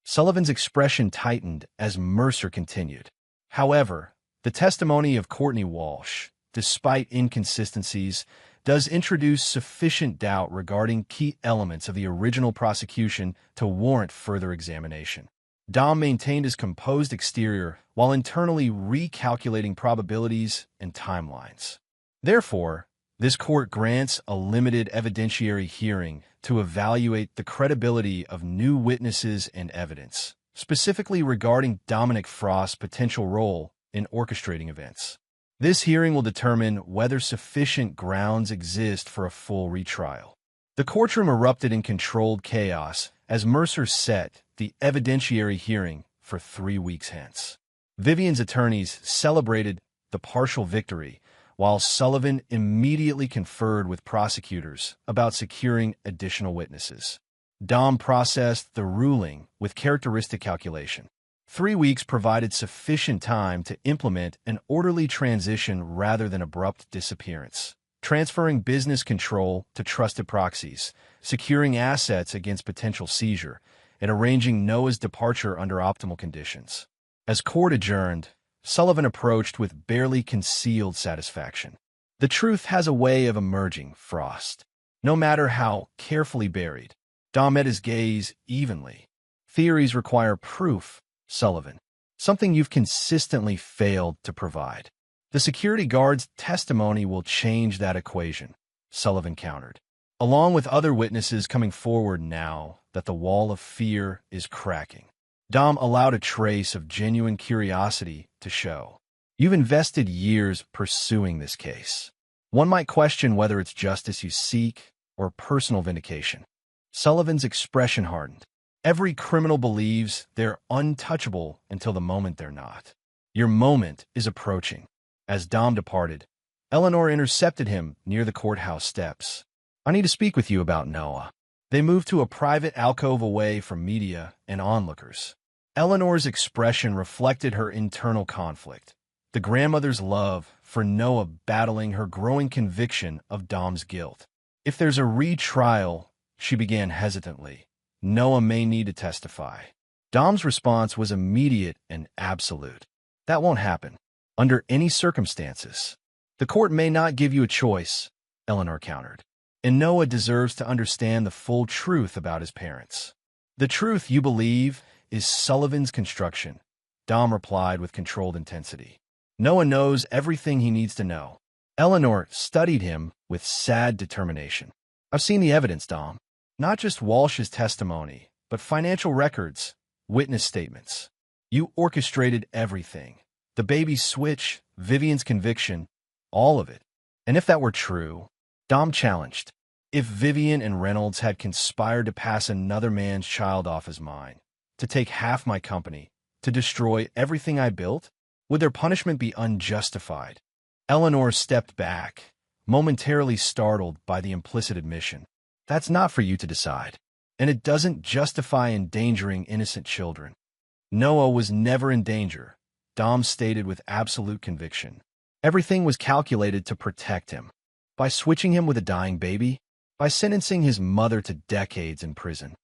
Sullivan's expression tightened as Mercer continued. "However, the testimony of Courtney Walsh, despite inconsistencies, does introduce sufficient doubt regarding key elements of the original prosecution to warrant further examination." Dom maintained his composed exterior while internally recalculating probabilities and timelines. "Therefore, this court grants a limited evidentiary hearing to evaluate the credibility of new witnesses and evidence, specifically regarding Dominic Frost's potential role in orchestrating events. This hearing will determine whether sufficient grounds exist for a full retrial." The courtroom erupted in controlled chaos as Mercer set the evidentiary hearing for 3 weeks hence. Vivian's attorneys celebrated the partial victory, while Sullivan immediately conferred with prosecutors about securing additional witnesses. Dom processed the ruling with characteristic calculation. 3 weeks provided sufficient time to implement an orderly transition rather than abrupt disappearance, transferring business control to trusted proxies, securing assets against potential seizure, and arranging Noah's departure under optimal conditions. As court adjourned, Sullivan approached with barely concealed satisfaction. "The truth has a way of emerging, Frost, no matter how carefully buried." Dom met his gaze evenly. "Theories require proof, Sullivan, something you've consistently failed to provide." "The security guard's testimony will change that equation," Sullivan countered. "Along with other witnesses coming forward now that the wall of fear is cracking." Dom allowed a trace of genuine curiosity to show. "You've invested years pursuing this case. One might question whether it's justice you seek or personal vindication." Sullivan's expression hardened. "Every criminal believes they're untouchable until the moment they're not. Your moment is approaching." As Dom departed, Eleanor intercepted him near the courthouse steps. "I need to speak with you about Noah." They moved to a private alcove away from media and onlookers. Eleanor's expression reflected her internal conflict, the grandmother's love for Noah battling her growing conviction of Dom's guilt. "If there's a retrial," she began hesitantly, "Noah may need to testify." Dom's response was immediate and absolute. "That won't happen, under any circumstances." "The court may not give you a choice," Eleanor countered. "And Noah deserves to understand the full truth about his parents." "The truth you believe is Sullivan's construction," Dom replied with controlled intensity. "Noah knows everything he needs to know." Eleanor studied him with sad determination. "I've seen the evidence, Dom. Not just Walsh's testimony, but financial records, witness statements. You orchestrated everything. The baby's switch, Vivian's conviction, all of it. And if that were true," Dom challenged, If Vivian and Reynolds had conspired to pass another man's child off as mine, to take half my company, to destroy everything I built, would their punishment be unjustified? Eleanor stepped back, momentarily startled by the implicit admission. That's not for you to decide. And it doesn't justify endangering innocent children. Noah was never in danger, Dom stated with absolute conviction. Everything was calculated to protect him. By switching him with a dying baby, by sentencing his mother to decades in prison.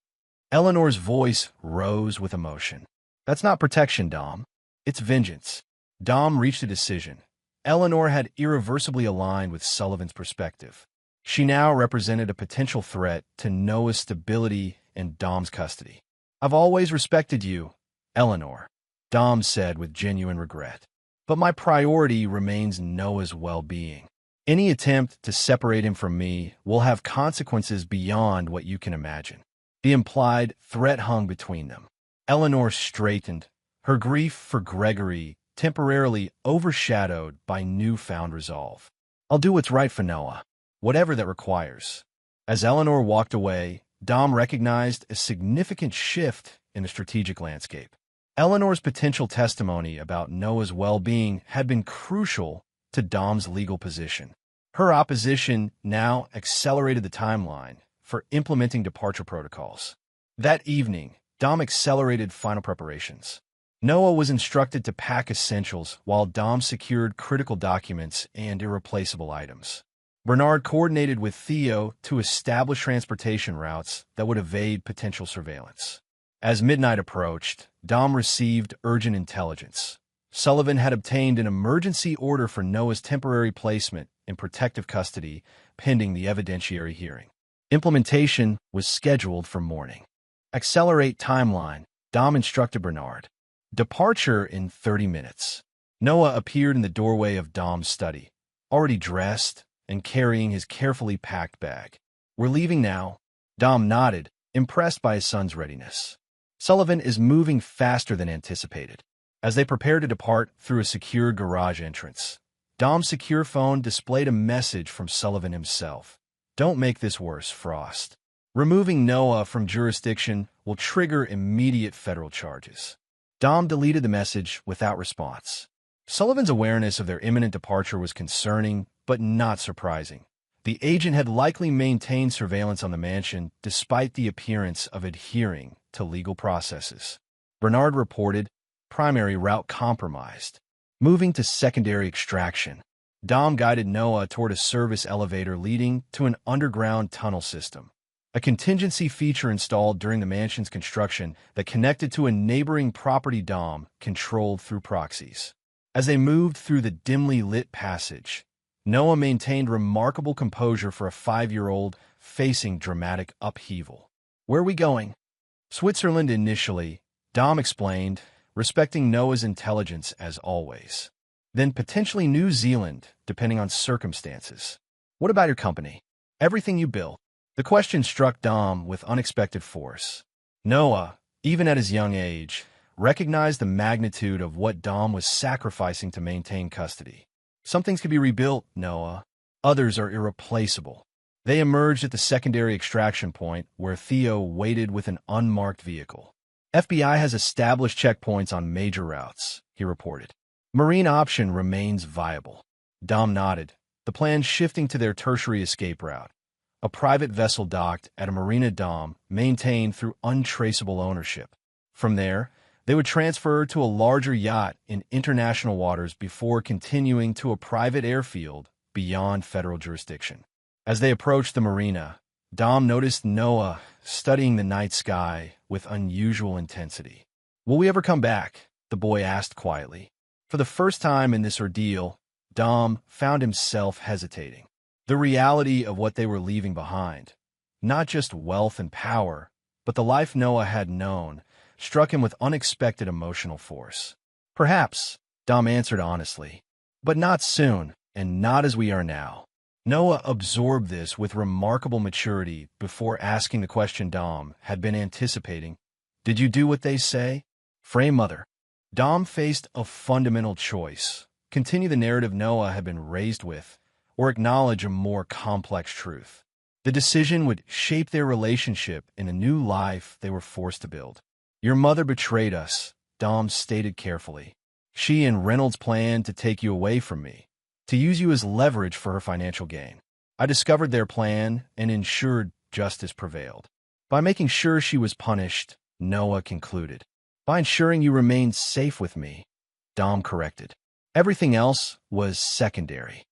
Eleanor's voice rose with emotion. That's not protection, Dom. It's vengeance. Dom reached a decision. Eleanor had irreversibly aligned with Sullivan's perspective. She now represented a potential threat to Noah's stability and Dom's custody. I've always respected you, Eleanor, Dom said with genuine regret. But my priority remains Noah's well-being. Any attempt to separate him from me will have consequences beyond what you can imagine. The implied threat hung between them. Eleanor straightened, her grief for Gregory temporarily overshadowed by newfound resolve. I'll do what's right for Noah, whatever that requires. As Eleanor walked away, Dom recognized a significant shift in the strategic landscape. Eleanor's potential testimony about Noah's well-being had been crucial to Dom's legal position. Her opposition now accelerated the timeline for implementing departure protocols. That evening, Dom accelerated final preparations. Noah was instructed to pack essentials while Dom secured critical documents and irreplaceable items. Bernard coordinated with Theo to establish transportation routes that would evade potential surveillance. As midnight approached, Dom received urgent intelligence. Sullivan had obtained an emergency order for Noah's temporary placement in protective custody pending the evidentiary hearing. Implementation was scheduled for morning. Accelerate timeline, Dom instructed Bernard. Departure in 30 minutes. Noah appeared in the doorway of Dom's study, already dressed and carrying his carefully packed bag. We're leaving now. Dom nodded, impressed by his son's readiness. Sullivan is moving faster than anticipated. As they prepared to depart through a secured garage entrance, Dom's secure phone displayed a message from Sullivan himself. Don't make this worse, Frost. Removing Noah from jurisdiction will trigger immediate federal charges. Dom deleted the message without response. Sullivan's awareness of their imminent departure was concerning, but not surprising. The agent had likely maintained surveillance on the mansion despite the appearance of adhering to legal processes. Bernard reported, primary route compromised. Moving to secondary extraction, Dom guided Noah toward a service elevator leading to an underground tunnel system, a contingency feature installed during the mansion's construction that connected to a neighboring property Dom controlled through proxies. As they moved through the dimly lit passage, Noah maintained remarkable composure for a 5-year-old facing dramatic upheaval. Where are we going? Switzerland initially, Dom explained, respecting Noah's intelligence as always. Then potentially New Zealand, depending on circumstances. What about your company? Everything you built? The question struck Dom with unexpected force. Noah, even at his young age, recognized the magnitude of what Dom was sacrificing to maintain custody. Some things can be rebuilt, Noah. Others are irreplaceable. They emerged at the secondary extraction point where Theo waited with an unmarked vehicle. FBI has established checkpoints on major routes, he reported. Marine option remains viable. Dom nodded, the plan shifting to their tertiary escape route. A private vessel docked at a marina Dom maintained through untraceable ownership. From there, they would transfer to a larger yacht in international waters before continuing to a private airfield beyond federal jurisdiction. As they approached the marina, Dom noticed Noah studying the night sky with unusual intensity. Will we ever come back? The boy asked quietly. For the first time in this ordeal, Dom found himself hesitating. The reality of what they were leaving behind, not just wealth and power, but the life Noah had known, struck him with unexpected emotional force. Perhaps, Dom answered honestly, but not soon, and not as we are now. Noah absorbed this with remarkable maturity before asking the question Dom had been anticipating. Did you do what they say? Frame mother. Dom faced a fundamental choice. Continue the narrative Noah had been raised with, or acknowledge a more complex truth. The decision would shape their relationship in a new life they were forced to build. Your mother betrayed us, Dom stated carefully. She and Reynolds planned to take you away from me, to use you as leverage for her financial gain. I discovered their plan and ensured justice prevailed. By making sure she was punished, Noah concluded. By ensuring you remained safe with me, Dom corrected. Everything else was secondary.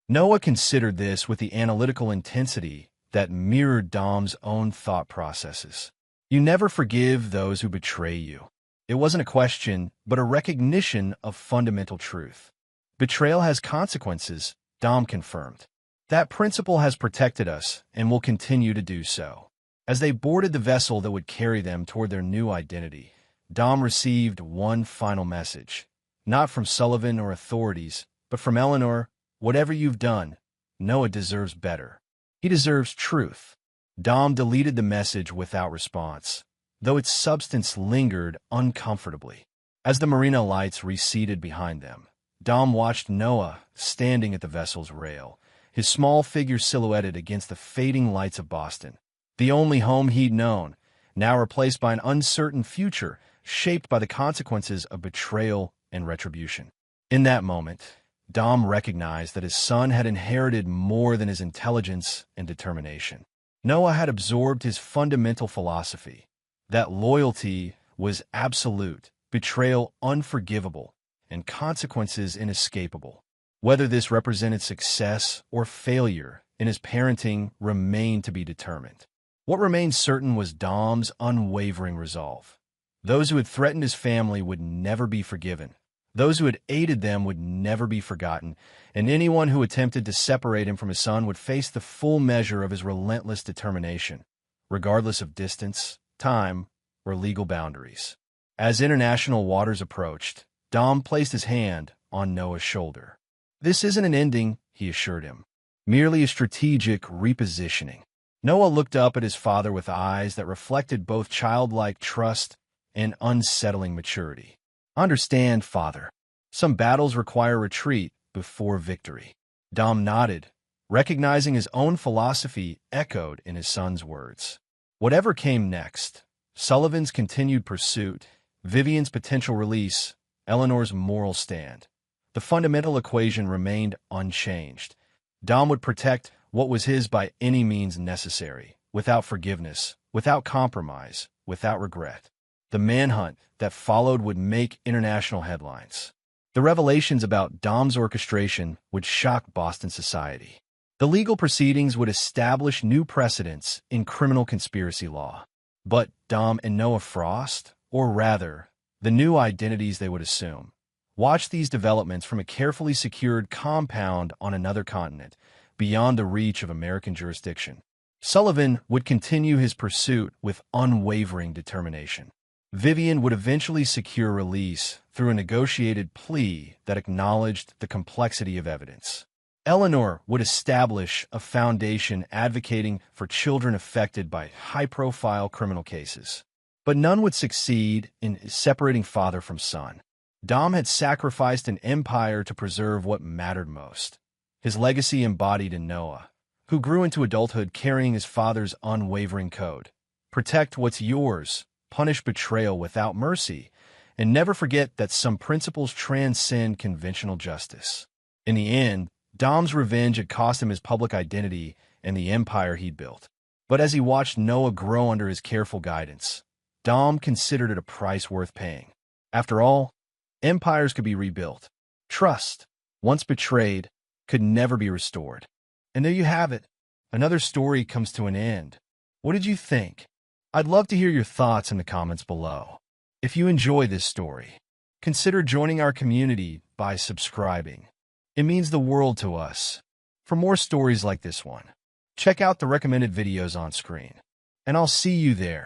Noah considered this with the analytical intensity that mirrored Dom's own thought processes. You never forgive those who betray you. It wasn't a question, but a recognition of fundamental truth. Betrayal has consequences, Dom confirmed. That principle has protected us and will continue to do so. As they boarded the vessel that would carry them toward their new identity, Dom received one final message. Not from Sullivan or authorities, but from Eleanor. Whatever you've done, Noah deserves better. He deserves truth. Dom deleted the message without response, though its substance lingered uncomfortably. As the marina lights receded behind them, Dom watched Noah standing at the vessel's rail, his small figure silhouetted against the fading lights of Boston. The only home he'd known, now replaced by an uncertain future shaped by the consequences of betrayal and retribution. In that moment, Dom recognized that his son had inherited more than his intelligence and determination. Noah had absorbed his fundamental philosophy, that loyalty was absolute, betrayal unforgivable, and consequences inescapable. Whether this represented success or failure in his parenting remained to be determined. What remained certain was Dom's unwavering resolve. Those who had threatened his family would never be forgiven. Those who had aided them would never be forgotten, and anyone who attempted to separate him from his son would face the full measure of his relentless determination, regardless of distance, time, or legal boundaries. As international waters approached, Dom placed his hand on Noah's shoulder. This isn't an ending, he assured him, merely a strategic repositioning. Noah looked up at his father with eyes that reflected both childlike trust and unsettling maturity. Understand, father. Some battles require retreat before victory. Dom nodded, recognizing his own philosophy echoed in his son's words. Whatever came next, Sullivan's continued pursuit, Vivian's potential release, Eleanor's moral stand, the fundamental equation remained unchanged. Dom would protect what was his by any means necessary, without forgiveness, without compromise, without regret. The manhunt that followed would make international headlines. The revelations about Dom's orchestration would shock Boston society. The legal proceedings would establish new precedents in criminal conspiracy law. But Dom and Noah Frost, or rather, the new identities they would assume, watched these developments from a carefully secured compound on another continent, beyond the reach of American jurisdiction. Sullivan would continue his pursuit with unwavering determination. Vivian would eventually secure release through a negotiated plea that acknowledged the complexity of evidence. Eleanor would establish a foundation advocating for children affected by high-profile criminal cases. But none would succeed in separating father from son. Dom had sacrificed an empire to preserve what mattered most. His legacy embodied in Noah, who grew into adulthood carrying his father's unwavering code. Protect what's yours, punish betrayal without mercy, and never forget that some principles transcend conventional justice. In the end, Dom's revenge had cost him his public identity and the empire he'd built. But as he watched Noah grow under his careful guidance, Dom considered it a price worth paying. After all, empires could be rebuilt. Trust, once betrayed, could never be restored. And there you have it. Another story comes to an end. What did you think? I'd love to hear your thoughts in the comments below. If you enjoy this story, consider joining our community by subscribing. It means the world to us. For more stories like this one, check out the recommended videos on screen. And I'll see you there.